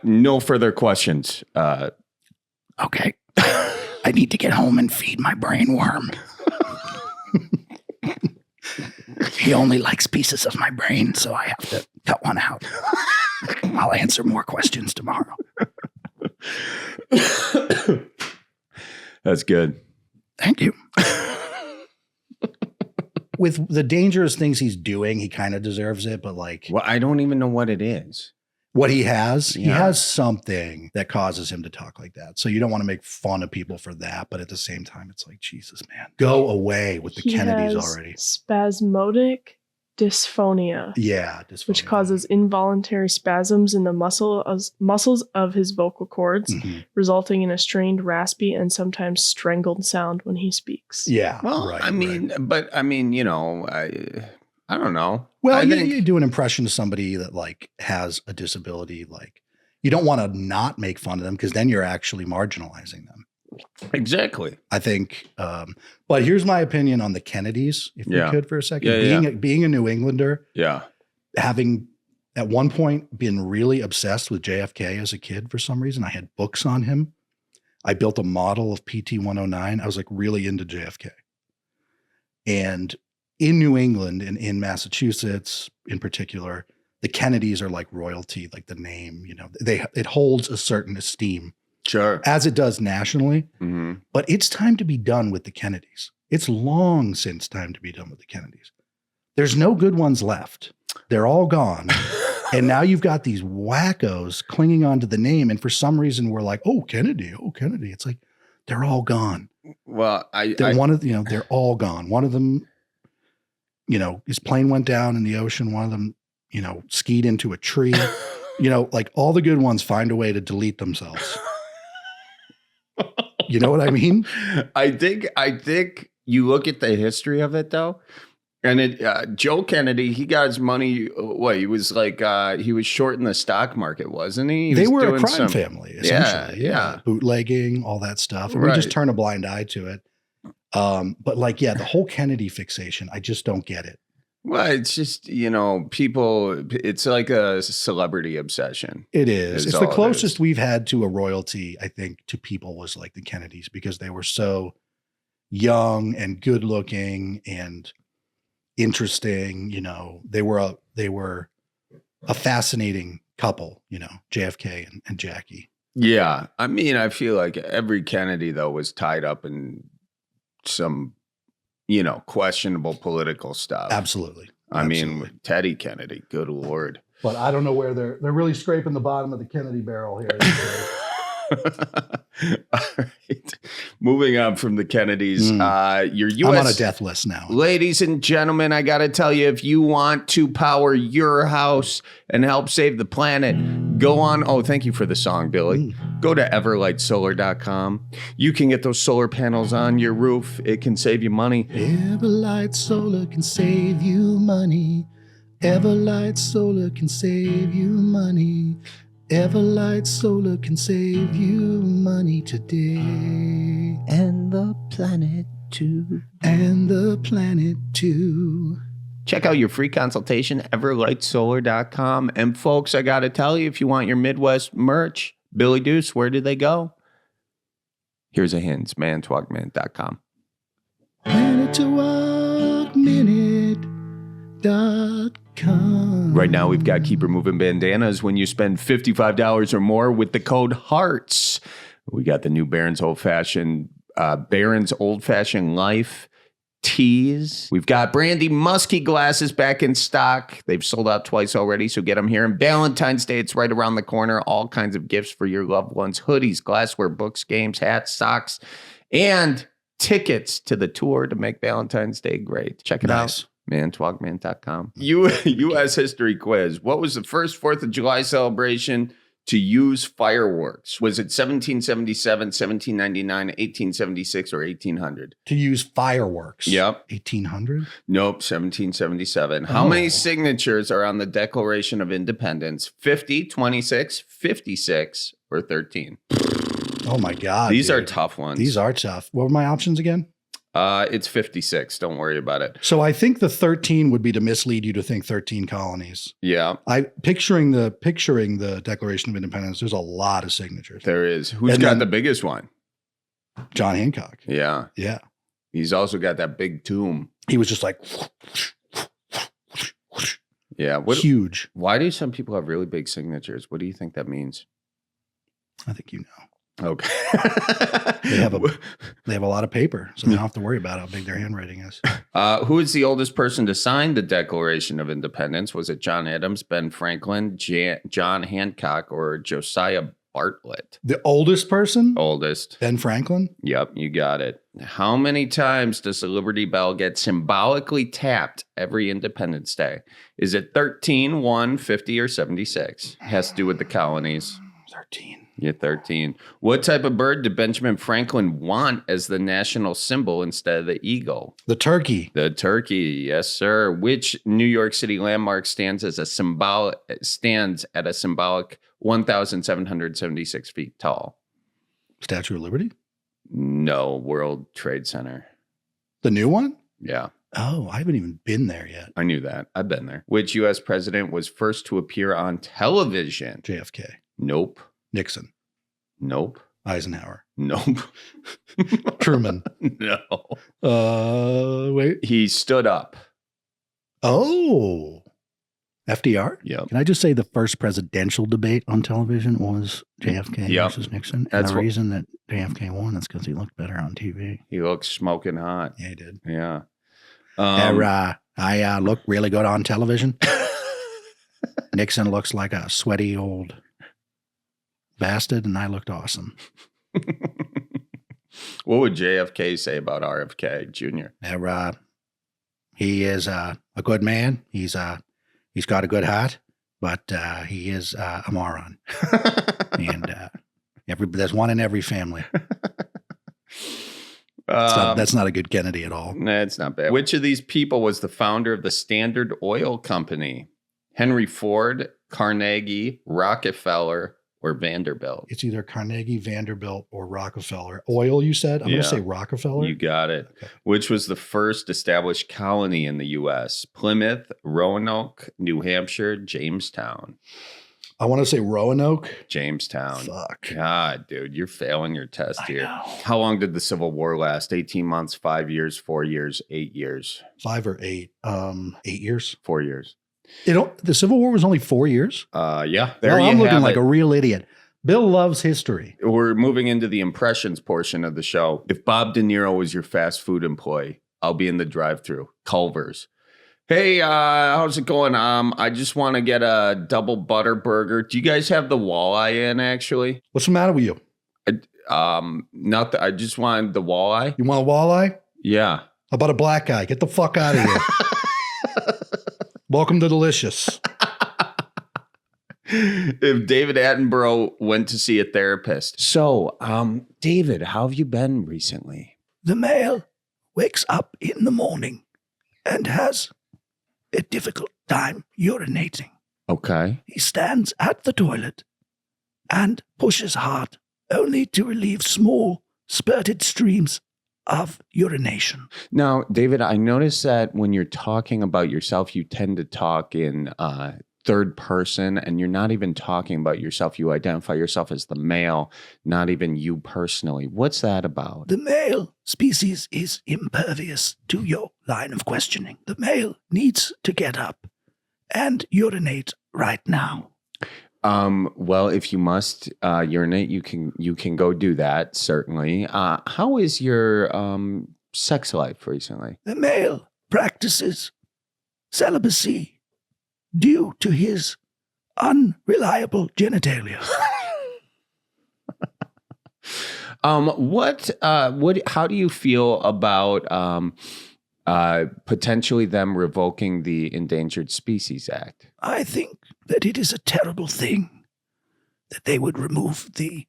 No further questions. Okay. I need to get home and feed my brain worm. He only likes pieces of my brain, so I have to cut one out. I'll answer more questions tomorrow. That's good. Thank you. With the dangerous things he's doing, he kind of deserves it, but well, I don't even know what it is. What he has something that causes him to talk like that. So you don't want to make fun of people for that, but at the same time, it's like, Jesus, man, go away with the Kennedys already. Spasmodic dysphonia. Yeah, dysphonia. Which causes involuntary spasms in the muscles of his vocal cords, resulting in a strained, raspy, and sometimes strangled sound when he speaks. Yeah. Well, I mean, I don't know. Well, you do an impression of somebody that has a disability. You don't want to not make fun of them because then you're actually marginalizing them. Exactly. I think. But here's my opinion on the Kennedys, if we could for a second. Being a New Englander. Yeah. Having at one point been really obsessed with JFK as a kid for some reason. I had books on him. I built a model of PT-109. I was really into JFK. And in New England and in Massachusetts in particular, the Kennedys are like royalty, like the name, it holds a certain esteem. Sure. As it does nationally. Mm-hmm. But it's time to be done with the Kennedys. It's long since time to be done with the Kennedys. There's no good ones left. They're all gone. And now you've got these wackos clinging onto the name. And for some reason, we're like, oh, Kennedy. It's like, they're all gone. Well, they're all gone. One of them, his plane went down in the ocean. One of them, skied into a tree. All the good ones find a way to delete themselves. You know what I mean? I think you look at the history of it though, and Joe Kennedy, he got his money. He was he was short in the stock market, wasn't he? They were a crime family, essentially. Yeah. Bootlegging, all that stuff. And we just turn a blind eye to it. But the whole Kennedy fixation, I just don't get it. Well, it's just, people, it's like a celebrity obsession. It is. It's the closest we've had to a royalty, I think, to people was like the Kennedys because they were so young and good looking and interesting. They were a fascinating couple, JFK and Jackie. Yeah. I mean, I feel like every Kennedy, though, was tied up in some questionable political stuff. Absolutely. I mean, Teddy Kennedy, good Lord. But I don't know where they're really scraping the bottom of the Kennedy barrel here. All right. Moving on from the Kennedys, your U.S. I'm on a death list now. Ladies and gentlemen, I got to tell you, if you want to power your house and help save the planet, go on. Oh, thank you for the song, Billy. Go to everlightsolar.com. You can get those solar panels on your roof. It can save you money. Everlight Solar can save you money. Everlight Solar can save you money. Everlight Solar can save you money today. And the planet too. And the planet too. Check out your free consultation at everlightsolar.com. And folks, I got to tell you, if you want your Midwest merch, Billy Deuce, where did they go? Here's a hint. It's mantalkminute.com. mantalkminute.com. Right now, we've got Keep Removing Bandanas when you spend $55 or more with the code HEARTS. We got the new Barron's Old Fashioned Life teas. We've got Brandy Musky glasses back in stock. They've sold out twice already, so get them here. And Valentine's Day, it's right around the corner. All kinds of gifts for your loved ones. Hoodies, glassware, books, games, hats, socks, and tickets to the tour to make Valentine's Day great. Check it out. Mantwogman.com. U.S. history quiz. What was the first 4th of July celebration to use fireworks? Was it 1777, 1799, 1876, or 1800? To use fireworks. Yep. 1800? Nope, 1777. How many signatures are on the Declaration of Independence? 50, 26, 56, or 13? Oh my God. These are tough ones. These are tough. What were my options again? It's 56. Don't worry about it. So I think the 13 would be to mislead you to think 13 colonies. Yeah. Picturing the Declaration of Independence, there's a lot of signatures. There is. Who's got the biggest one? John Hancock. Yeah. Yeah. He's also got that big tomb. He was just like yeah. Huge. Why do some people have really big signatures? What do you think that means? I think you know. Okay. They have a lot of paper, so they don't have to worry about how big their handwriting is. Who is the oldest person to sign the Declaration of Independence? Was it John Adams, Ben Franklin, John Hancock, or Josiah Bartlett? The oldest person? Oldest. Ben Franklin? Yep, you got it. How many times does the Liberty Bell get symbolically tapped every Independence Day? Is it 13, 1, 50, or 76? Has to do with the colonies. 13. Yeah, 13. What type of bird did Benjamin Franklin want as the national symbol instead of the eagle? The turkey. The turkey, yes, sir. Which New York City landmark stands at a symbolic 1,776 feet tall? Statue of Liberty? No, World Trade Center. The new one? Yeah. Oh, I haven't even been there yet. I knew that. I've been there. Which U.S. president was first to appear on television? JFK. Nope. Nixon. Nope. Eisenhower. Nope. Truman. No. Wait. He stood up. Oh. FDR? Yep. Can I just say the first presidential debate on television was JFK versus Nixon? And the reason that JFK won is because he looked better on TV. He looked smoking hot. Yeah, he did. Yeah. I look really good on television. Nixon looks like a sweaty old bastard, and I looked awesome. What would JFK say about RFK Jr.? He is a good man. He's got a good heart, but he is a moron. And there's one in every family. That's not a good Kennedy at all. Nah, it's not bad. Which of these people was the founder of the Standard Oil Company? Henry Ford, Carnegie, Rockefeller, or Vanderbilt? It's either Carnegie, Vanderbilt, or Rockefeller. Oil, you said? I'm going to say Rockefeller. You got it. Okay. Which was the first established colony in the U.S.? Plymouth, Roanoke, New Hampshire, Jamestown. I want to say Roanoke. Jamestown. Fuck. God, dude, you're failing your test here. Know. How long did the Civil War last? 18 months, 5 years, 4 years, 8 years? 5 or 8? 8 years. 4 years. The Civil War was only 4 years? Yeah. I'm looking like a real idiot. Bill loves history. We're moving into the impressions portion of the show. If Bob De Niro was your fast food employee, I'll be in the drive-thru. Culver's. Hey, how's it going? I just want to get a double butter burger. Do you guys have the walleye in, actually? What's the matter with you? I just wanted the walleye. You want a walleye? Yeah. How about a black guy? Get the fuck out of here. Welcome to Delicious. If David Attenborough went to see a therapist. So, David, how have you been recently? The male wakes up in the morning and has a difficult time urinating. Okay. He stands at the toilet and pushes hard, only to relieve small, spurted streams of urination. Now, David, I noticed that when you're talking about yourself, you tend to talk in third person, and you're not even talking about yourself. You identify yourself as the male, not even you personally. What's that about? The male species is impervious to your line of questioning. The male needs to get up and urinate right now. Well, if you must urinate, you can go do that, certainly. How is your sex life recently? The male practices celibacy due to his unreliable genitalia. How do you feel about potentially them revoking the Endangered Species Act? I think that it is a terrible thing that they would remove the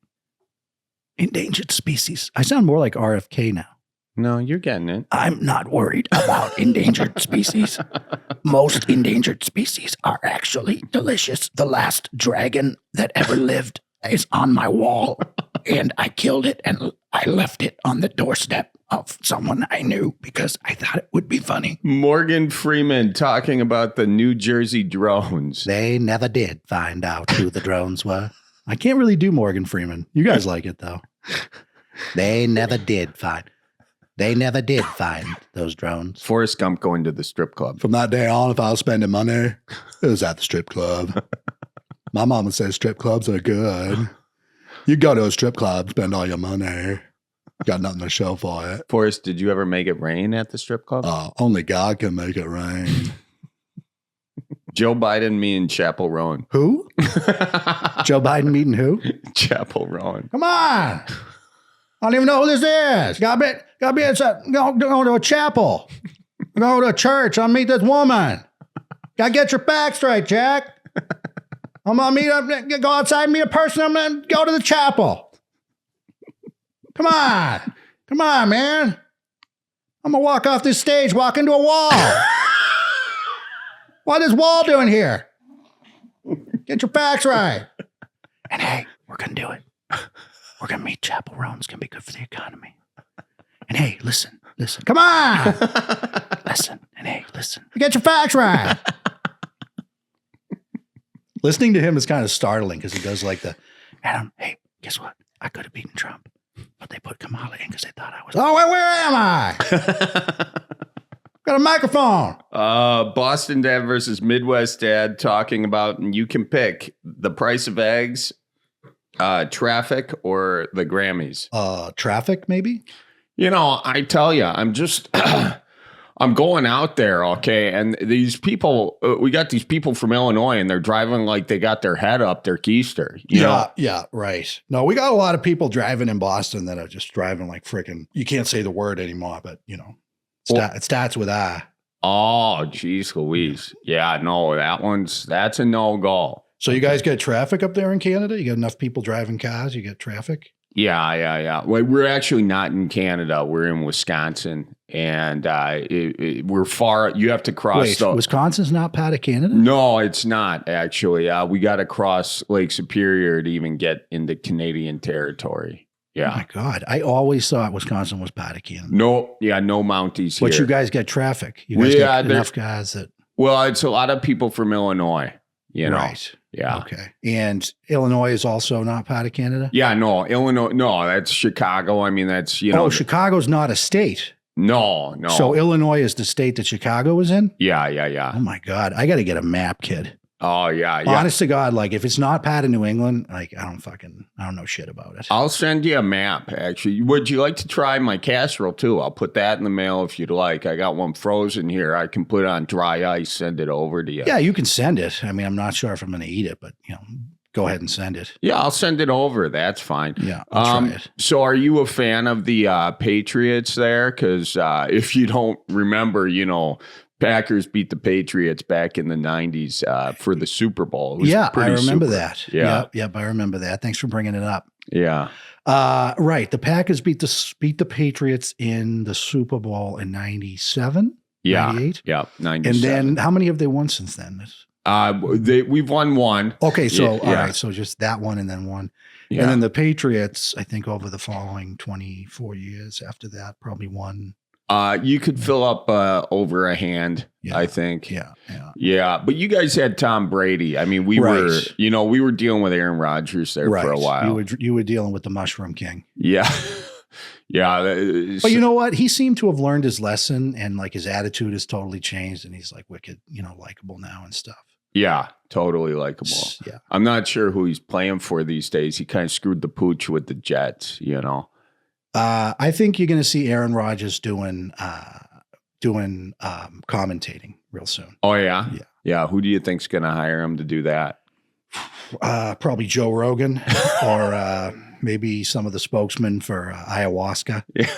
endangered species. I sound more like RFK now. No, you're getting it. I'm not worried about endangered species. Most endangered species are actually delicious. The last dragon that ever lived is on my wall, and I killed it and I left it on the doorstep of someone I knew because I thought it would be funny. Morgan Freeman talking about the New Jersey drones. They never did find out who the drones were. I can't really do Morgan Freeman. You guys like it, though. They never did find those drones. Forrest Gump going to the strip club. From that day on, if I was spending money, it was at the strip club. My mom would say strip clubs are good. You go to a strip club, spend all your money. Got nothing to show for it. Forrest, did you ever make it rain at the strip club? Only God can make it rain. Joe Biden meeting Chapel Roan. Who? Joe Biden meeting who? Chapel Roan. Come on. I don't even know who this is. Gotta be go to a chapel. Go to a church. I'll meet this woman. Gotta get your facts straight, Jack. I'm gonna go outside and meet a person. I'm gonna go to the chapel. Come on, man. I'm gonna walk off this stage, walk into a wall. What is Wall doing here? Get your facts right. And hey, we're going to do it. We're going to meet Chapel Roan. It's going to be good for the economy. And hey, listen. Come on. Listen. And hey, listen. Get your facts right. Listening to him is kind of startling because he does like the, Adam, hey, guess what? I could have beaten Trump, but they put Kamala in because they thought I was. Oh, where am I? Got a microphone. Boston Dad versus Midwest Dad talking about, and you can pick the price of eggs, traffic, or the Grammys. Traffic, maybe? You know, I tell you, I'm just, I'm going out there, okay? And these people, we got these people from Illinois, and they're driving like they got their head up their keister. You know? Yeah, right. No, we got a lot of people driving in Boston that are just driving like freaking, you can't say the word anymore, but, you know. It starts with I. Oh, geez, Louise. Yeah, no, that's a no-go. So you guys get traffic up there in Canada? You got enough people driving cars? You get traffic? Yeah. Well, we're actually not in Canada. We're in Wisconsin, and we're far. You have to cross. Wait, Wisconsin's not part of Canada? No, it's not actually. We got to cross Lake Superior to even get into Canadian territory. Yeah. Oh my God. I always thought Wisconsin was part of Canada. No Mounties here. But you guys get traffic. You guys get enough guys that. Well, it's a lot of people from Illinois, you know. Right. Yeah. Okay. And Illinois is also not part of Canada? Yeah, no. Illinois, no, that's Chicago. I mean, that's, you know. Oh, Chicago's not a state. No. So Illinois is the state that Chicago is in? Yeah. Oh my God. I got to get a map, kid. Oh, yeah. Honest to God, like if it's not part of New England, like I don't know shit about it. I'll send you a map, actually. Would you like to try my casserole, too? I'll put that in the mail if you'd like. I got one frozen here. I can put it on dry ice, send it over to you. Yeah, you can send it. I mean, I'm not sure if I'm going to eat it, but, you know, go ahead and send it. Yeah, I'll send it over. That's fine. Yeah, I'll try it. So are you a fan of the Patriots there? Because if you don't remember, you know, Packers beat the Patriots back in the 90s for the Super Bowl. Yeah, I remember that. Yeah. Yep, I remember that. Thanks for bringing it up. Yeah. Right. The Packers beat the Patriots in the Super Bowl in 97, yeah. 98. Yeah, 97. And then how many have they won since then? We've won one. Okay, so yeah. All right, so just that one and then one. Yeah. And then the Patriots, I think over the following 24 years after that, probably won. You could fill up over a hand, I think. Yeah. But you guys had Tom Brady. I mean, we were dealing with Aaron Rodgers there for a while. You were dealing with the Mushroom King. Yeah. Yeah. But you know what? He seemed to have learned his lesson and like his attitude has totally changed and he's like wicked, you know, likable now and stuff. Yeah, totally likable. Yeah. I'm not sure who he's playing for these days. He kind of screwed the pooch with the Jets, you know. I think you're going to see Aaron Rodgers doing commentating real soon. Oh, yeah? Yeah. Yeah. Who do you think's going to hire him to do that? Probably Joe Rogan or maybe some of the spokesmen for ayahuasca. Yeah.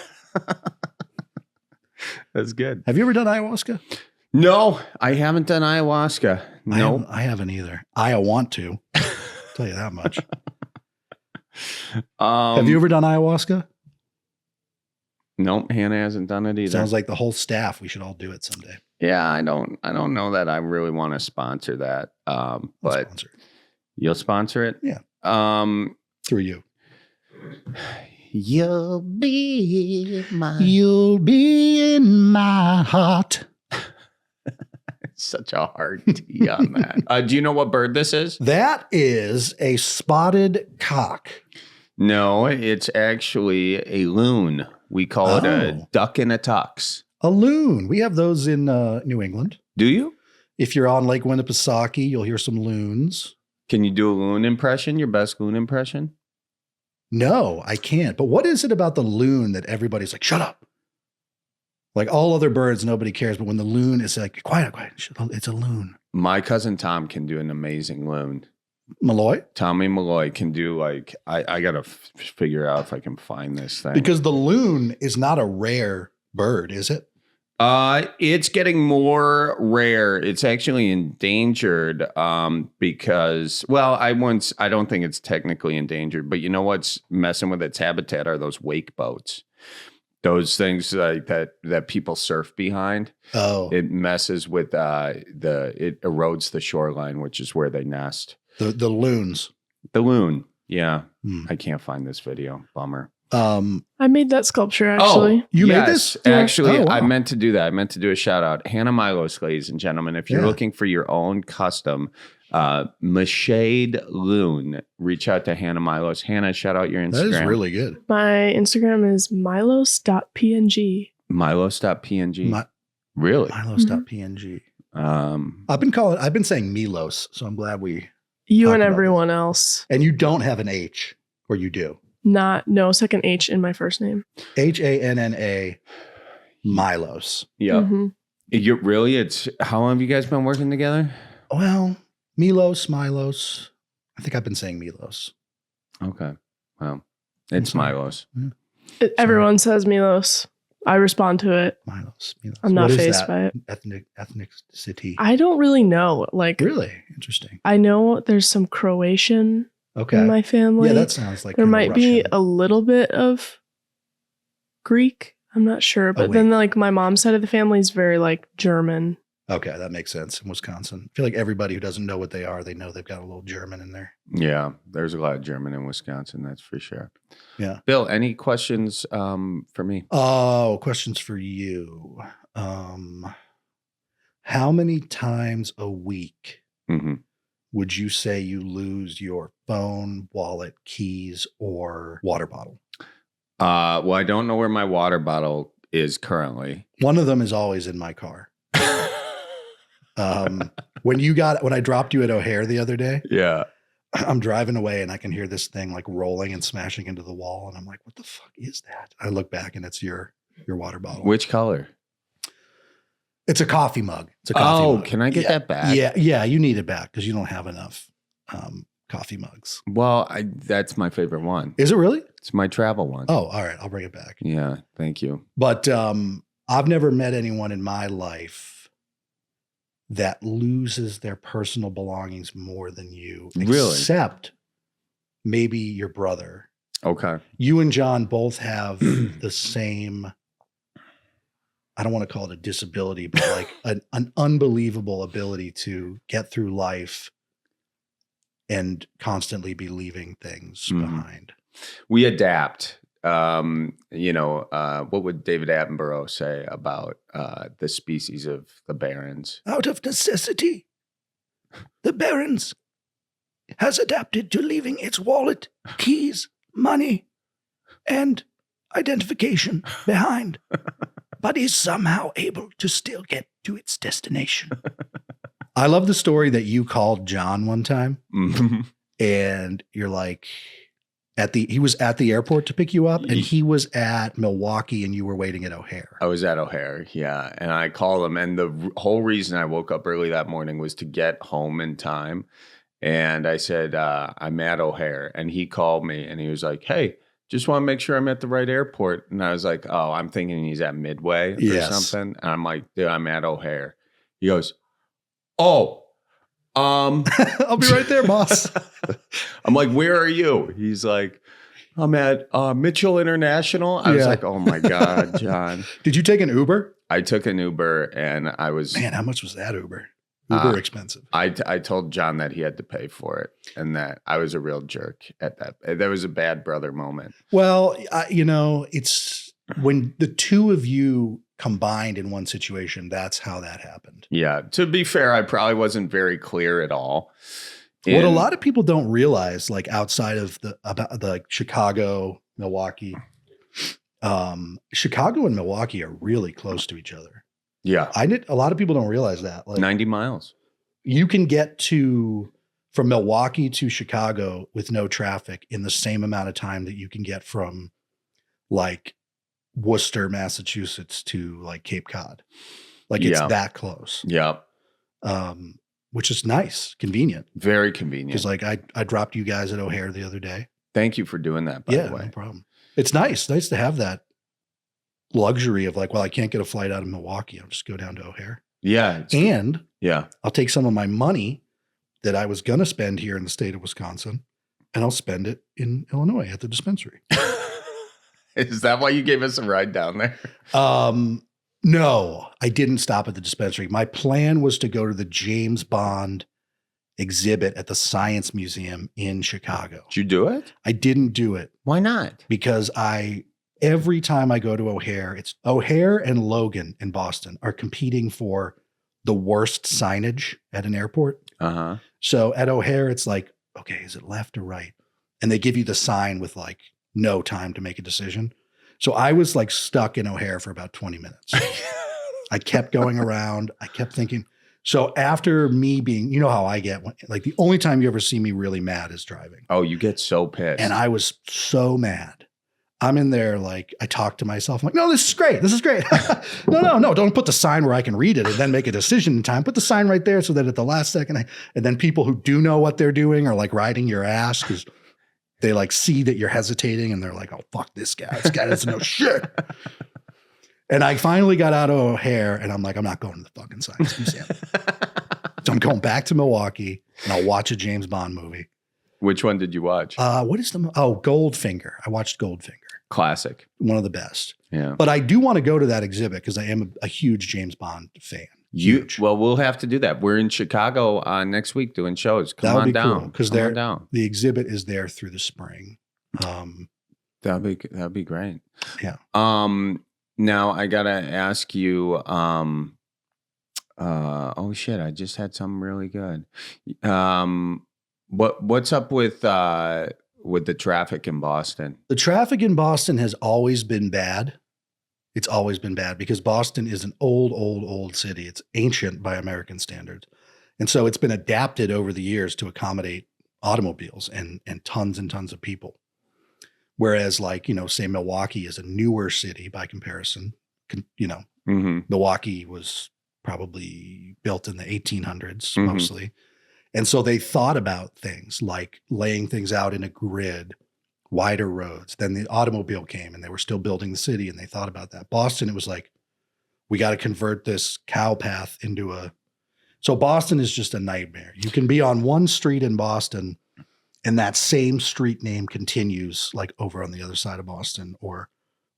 That's good. Have you ever done ayahuasca? No, I haven't done ayahuasca. No. I haven't either. I want to. Tell you that much. Have you ever done ayahuasca? No, Hannah hasn't done it either. Sounds like the whole staff. We should all do it someday. Yeah, I don't know that I really want to sponsor that. But Sponsor it. you'll sponsor it? Yeah. Through you. You'll be You'll be in my heart. such a hard T on that. Do you know what bird this is? That is a spotted cock. No, it's actually a loon. We call it a duck in a tux. A loon. We have those in New England. Do you? If you're on Lake Winnipesaukee, you'll hear some loons. Can you do a loon impression? Your best loon impression? No, I can't. But what is it about the loon that everybody's like, shut up? Like all other birds, nobody cares. But when the loon is like, quiet, it's a loon. My cousin Tom can do an amazing loon. Malloy? Tommy Malloy can do like, I got to figure out if I can find this thing. Because the loon is not a rare bird, is it? It's getting more rare. It's actually endangered because, well, I don't think it's technically endangered, but you know what's messing with its habitat are those wake boats. Those things like that people surf behind. Oh. It messes with it erodes the shoreline, which is where they nest. The loons. The loon. Yeah. I can't find this video. Bummer. I made that sculpture actually. You made this? Actually, Oh, wow. I meant to do that. I meant to do a shout out. Hannah Milos, ladies and gentlemen. If you're looking for your own custom Mashade loon, reach out to Hannah Milos. Hannah, shout out your Instagram. That is really good. My Instagram is milos.png. Milos.png. Really? Milos.png. I've been saying Milos, so I'm glad we. You talked and about everyone else. And you don't have an H, or you do? No second H in my first name. Hanna Milos. Yeah. Mm-hmm. You really? How long have you guys been working together? Well, Milos. I think I've been saying Milos. Okay. Well, it's Milos. Yeah. Everyone says Milos. I respond to it. Milos. I'm not What is fazed that? by it. Ethnicity. I don't really know. Like, Really interesting. I know there's some Croatian Okay. in my family. Yeah, that sounds like there kinda might be Russian. a little bit of Greek. I'm not sure. But then like my mom's side of the family is very like German. Okay, that makes sense. In Wisconsin, I feel like everybody who doesn't know what they are, they know they've got a little German in there. Yeah, there's a lot of German in Wisconsin, that's for sure. Yeah. Bill, any questions for me? Oh, questions for you. How many times a week would you say you lose your phone, wallet, keys, or water bottle? Well, I don't know where my water bottle is currently. One of them is always in my car. When I dropped you at O'Hare the other day, Yeah. I'm driving away and I can hear this thing like rolling and smashing into the wall. And I'm like, what the fuck is that? I look back and it's your water bottle. Which color? It's a coffee mug. It's a coffee mug. Can I get that back? Yeah, you need it back because you don't have enough coffee mugs. Well, that's my favorite one. Is it really? It's my travel one. Oh, all right. I'll bring it back. Yeah, thank you. But I've never met anyone in my life that loses their personal belongings more than you. Really? Except maybe your brother. Okay. You and John both have the same, I don't want to call it a disability, but like an unbelievable ability to get through life and constantly be leaving things behind. We adapt. What would David Attenborough say about the species of the barons? Out of necessity, the Barons has adapted to leaving its wallet, keys, money, and identification behind, but is somehow able to still get to its destination. I love the story that you called John one time Mhm. and you're like, He was at the airport to pick you up, and he was at Milwaukee, and you were waiting at O'Hare. I was at O'Hare, yeah. And I called him, and the whole reason I woke up early that morning was to get home in time. And I said, I'm at O'Hare. And he called me, and he was like, hey, just want to make sure I'm at the right airport. And I was like, oh, I'm thinking he's at Midway or something. And I'm like, dude, I'm at O'Hare. He goes, oh, I'll be right there, boss. I'm like, where are you? He's like, I'm at Mitchell International. I was like, oh my God, John. Did you take an Uber? I took an Uber, and I was... Man, how much was that Uber? Uber expensive. I told John that he had to pay for it, and that I was a real jerk at that. There was a bad brother moment. Well, it's when the two of you combined in one situation, that's how that happened. Yeah. To be fair, I probably wasn't very clear at all. What a lot of people don't realize, like outside of the Chicago, Milwaukee, Chicago and Milwaukee are really close to each other. Yeah. A lot of people don't realize that. Like 90 miles. You can get from Milwaukee to Chicago with no traffic in the same amount of time that you can get from like Worcester, Massachusetts to like Cape Cod. Like it's that close. Yeah. Which is nice, convenient. Very convenient. Because like I dropped you guys at O'Hare the other day. Thank you for doing that, by the way. No problem. It's nice to have that luxury of like, well, I can't get a flight out of Milwaukee. I'll just go down to O'Hare. Yeah. And I'll take some of my money that I was going to spend here in the state of Wisconsin, and I'll spend it in Illinois at the dispensary. Is that why you gave us a ride down there? No, I didn't stop at the dispensary. My plan was to go to the James Bond exhibit at the Science Museum in Chicago. Did you do it? I didn't do it. Why not? Because every time I go to O'Hare, it's O'Hare and Logan in Boston are competing for the worst signage at an airport. Uh-huh. So at O'Hare, it's like, okay, is it left or right? And they give you the sign with like no time to make a decision. So I was like stuck in O'Hare for about 20 minutes. I kept going around. I kept thinking. So after me being, you know how I get, like the only time you ever see me really mad is driving. Oh, you get so pissed. And I was so mad. I'm in there, like, I talk to myself. I'm like, no, this is great. This is great. No. Don't put the sign where I can read it and then make a decision in time. Put the sign right there so that at the last second, and then people who do know what they're doing are like riding your ass because they like see that you're hesitating and they're like, oh, fuck this guy. This guy doesn't know shit. And I finally got out of O'Hare and I'm like, I'm not going to the fucking Science Museum. So I'm going back to Milwaukee and I'll watch a James Bond movie. Which one did you watch? What is Goldfinger. I watched Goldfinger. Classic. One of the best. Yeah. But I do want to go to that exhibit because I am a huge James Bond fan. Huge. Well, we'll have to do that. We're in Chicago next week doing shows. Come on down. Because the exhibit is there through the spring. That'd be great. Yeah. Now I gotta ask you. Oh shit! I just had something really good. What's up with the traffic in Boston? The traffic in Boston has always been bad. It's always been bad because Boston is an old city. It's ancient by American standards. And so it's been adapted over the years to accommodate automobiles and tons of people. Whereas like, say Milwaukee is a newer city by comparison, Mm-hmm. Milwaukee was probably built in the 1800s mostly. And so they thought about things like laying things out in a grid, wider roads. Then the automobile came and they were still building the city and they thought about that. Boston, it was like, we got to convert this cow path so Boston is just a nightmare. You can be on one street in Boston and that same street name continues like over on the other side of Boston or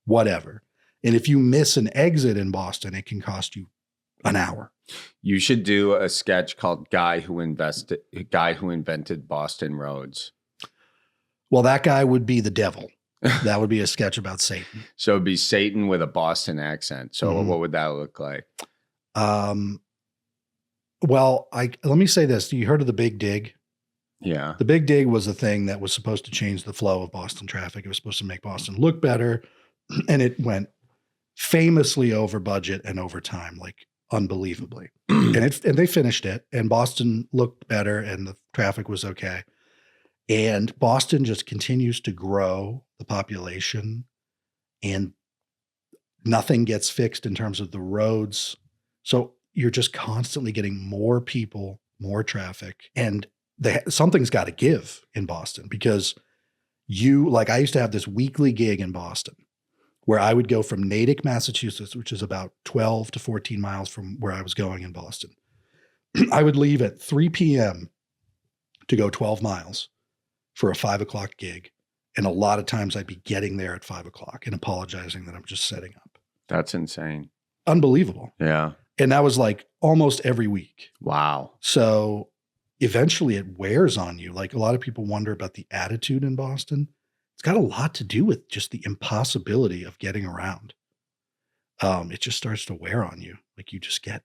whatever. And if you miss an exit in Boston, it can cost you an hour. You should do a sketch called Guy Who Invented Boston Roads. Well, that guy would be the devil. That would be a sketch about Satan. So it'd be Satan with a Boston accent. So what would that look like? Well, let me say this. You heard of the Big Dig? Yeah. The Big Dig was a thing that was supposed to change the flow of Boston traffic. It was supposed to make Boston look better. And it went famously over budget and over time, like unbelievably. And they finished it and Boston looked better and the traffic was okay. And Boston just continues to grow the population, and nothing gets fixed in terms of the roads. So you're just constantly getting more people, more traffic, and something's got to give in Boston, because I used to have this weekly gig in Boston where I would go from Natick, Massachusetts, which is about 12 to 14 miles from where I was going in Boston. I would leave at 3 p.m. to go 12 miles for a 5 o'clock gig. And a lot of times I'd be getting there at 5 o'clock and apologizing that I'm just setting up. That's insane. Unbelievable. Yeah. And that was like almost every week. Wow. So eventually it wears on you. Like, a lot of people wonder about the attitude in Boston. It's got a lot to do with just the impossibility of getting around. It just starts to wear on you. Like, you just get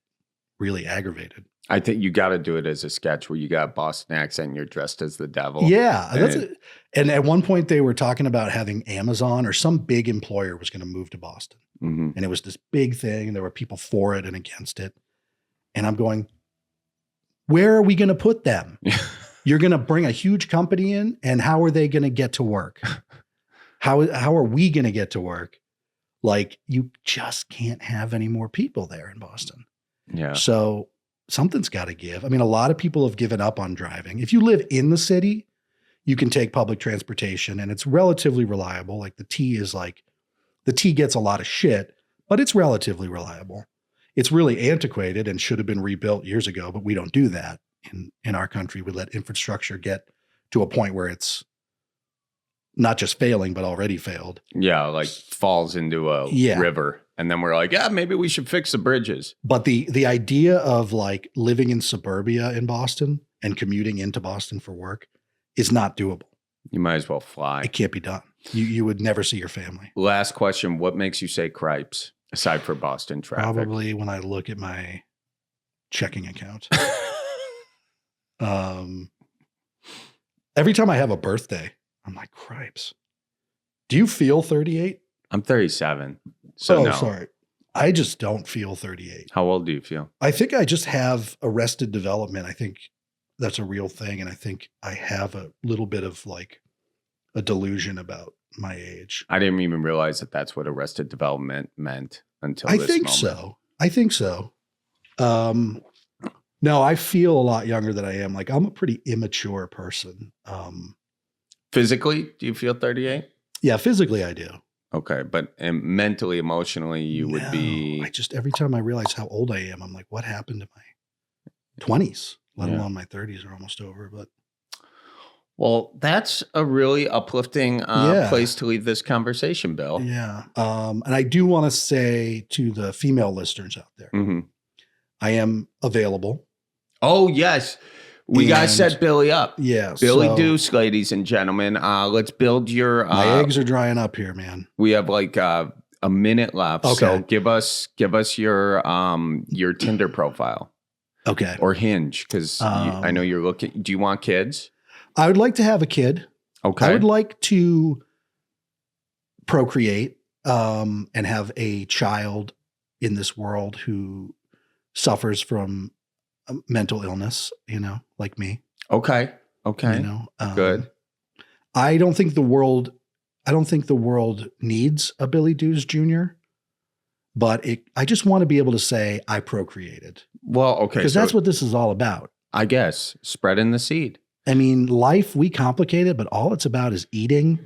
really aggravated. I think you got to do it as a sketch where you got a Boston accent and you're dressed as the devil. Yeah. And at one point they were talking about having Amazon or some big employer was going to move to Boston. Mm-hmm. And it was this big thing. There were people for it and against it. And I'm going, where are we going to put them? You're going to bring a huge company in, and how are they going to get to work? How are we going to get to work? Like, you just can't have any more people there in Boston. Yeah. So something's got to give. I mean, a lot of people have given up on driving. If you live in the city, you can take public transportation and it's relatively reliable. Like, the T gets a lot of shit, but it's relatively reliable. It's really antiquated and should have been rebuilt years ago, but we don't do that in our country. We let infrastructure get to a point where it's not just failing, but already failed. Yeah, like falls into a river. And then we're like, yeah, maybe we should fix the bridges. But the idea of like living in suburbia in Boston and commuting into Boston for work is not doable. You might as well fly. It can't be done. You would never see your family. Last question. What makes you say cripes aside for Boston traffic? Probably when I look at my checking account. Every time I have a birthday, I'm like, cripes. Do you feel 38? I'm 37. So no. Sorry. I just don't feel 38. How old do you feel? I think I just have arrested development. I think that's a real thing. And I think I have a little bit of like a delusion about my age. I didn't even realize that that's what arrested development meant until I this think moment. so. I think so. No, I feel a lot younger than I am. Like, I'm a pretty immature person. Physically, do you feel 38? Yeah, physically I do. Okay, but mentally, emotionally, you would be... I just, every time I realize how old I am, I'm like, what happened to my 20s? Let alone my 30s are almost over. But well, that's a really uplifting place to leave this conversation, Bill. Yeah. And I do want to say to the female listeners out there, I am available. Oh, yes. We got to set Billy up. Yeah. Billy Deuce, ladies and gentlemen. Let's build your... my eggs are drying up here, man. We have like a minute left. Okay. So give us your Tinder profile. Okay. Or Hinge, because I know you're looking... Do you want kids? I would like to have a kid. Okay. I would like to procreate and have a child in this world who suffers from mental illness, like me. Okay. Good. I don't think the world needs a Billy Deuce Jr., but I just want to be able to say I procreated. Well, okay. Because that's what this is all about. I guess. Spreading the seed. I mean, life, we complicate it, but all it's about is eating,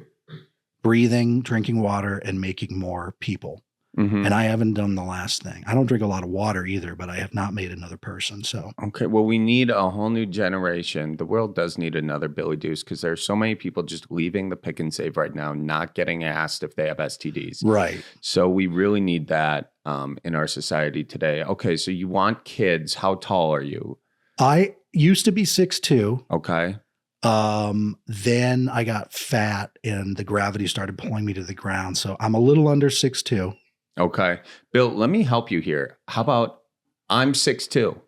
breathing, drinking water, and making more people. And I haven't done the last thing. I don't drink a lot of water either, but I have not made another person. So okay, well, we need a whole new generation. The world does need another Billy Deuce because there's so many people just leaving the pick and save right now, not getting asked if they have STDs. Right. So we really need that in our society today. Okay, so you want kids. How tall are you? I used to be 6'2". Okay. Then I got fat and the gravity started pulling me to the ground. So I'm a little under 6'2". Okay. Bill, let me help you here. How about I'm 6'2"?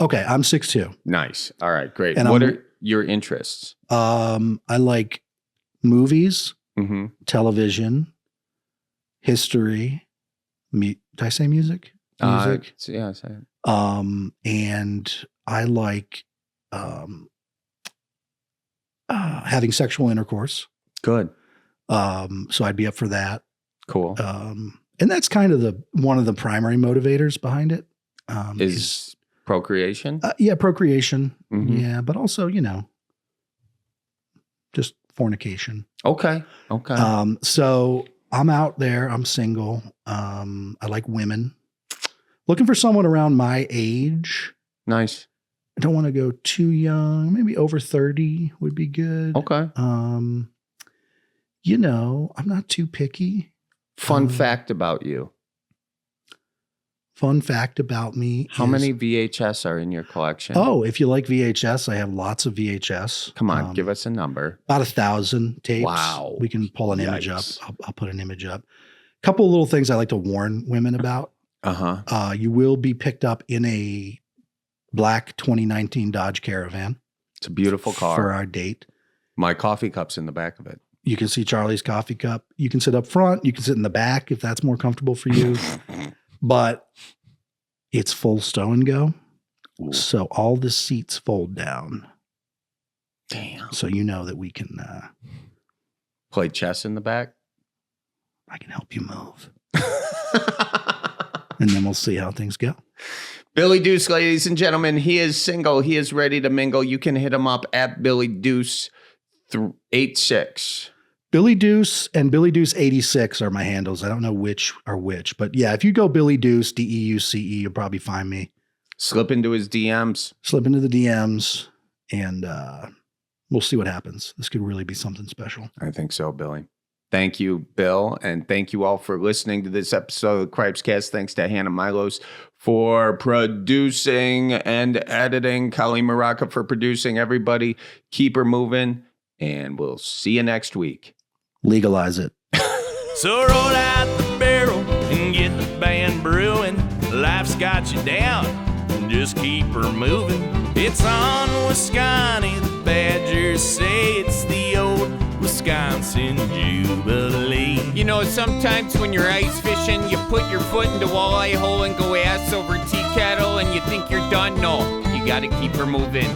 Okay, I'm 6'2". Nice. All right, great. And what are your interests? I like movies, television, history. Did I say music? Music. Yeah, say it. And I like having sexual intercourse. Good. So I'd be up for that. Cool. And that's kind of one of the primary motivators behind it. Is procreation? Yeah, procreation. Mhm. Yeah, but also, just fornication. Okay. So I'm out there. I'm single. I like women. Looking for someone around my age. Nice. I don't want to go too young. Maybe over 30 would be good. Okay. I'm not too picky. Fun fact about you. Fun fact about me. How many VHS are in your collection? Oh, if you like VHS, I have lots of VHS. Come on, give us a number. About 1,000 tapes. Wow. We can pull an image up. Yikes. I'll put an image up. A couple of little things I like to warn women about. You will be picked up in a black 2019 Dodge Caravan. It's a beautiful car. For our date. My coffee cup's in the back of it. You can see Charlie's coffee cup. You can sit up front. You can sit in the back if that's more comfortable for you. But it's full stow and go. Ooh. So all the seats fold down. Damn. So you know that we can play chess in the back. I can help you move. And then we'll see how things go. Billy Deuce, ladies and gentlemen, he is single. He is ready to mingle. You can hit him up at Billy Deuce 86. Billy Deuce and Billy Deuce 86 are my handles. I don't know which are which, but yeah, if you go Billy Deuce, DEUCE, you'll probably find me. Slip into his DMs. Slip into the DMs, and we'll see what happens. This could really be something special. I think so, Billy. Thank you, Bill, and thank you all for listening to this episode of Cripescast. Thanks to Hannah Milos for producing and editing, Colleen Maraca for producing. Everybody, keep her moving, and we'll see you next week. Legalize it. So roll out the barrel and get the band brewing. Life's got you down, just keep her moving. It's on Wisconsin, the Badgers say it's the old Wisconsin Jubilee. You know, sometimes when you're ice fishing, you put your foot in the walleye hole and go ass over tea kettle and you think you're done. No, you gotta keep her moving.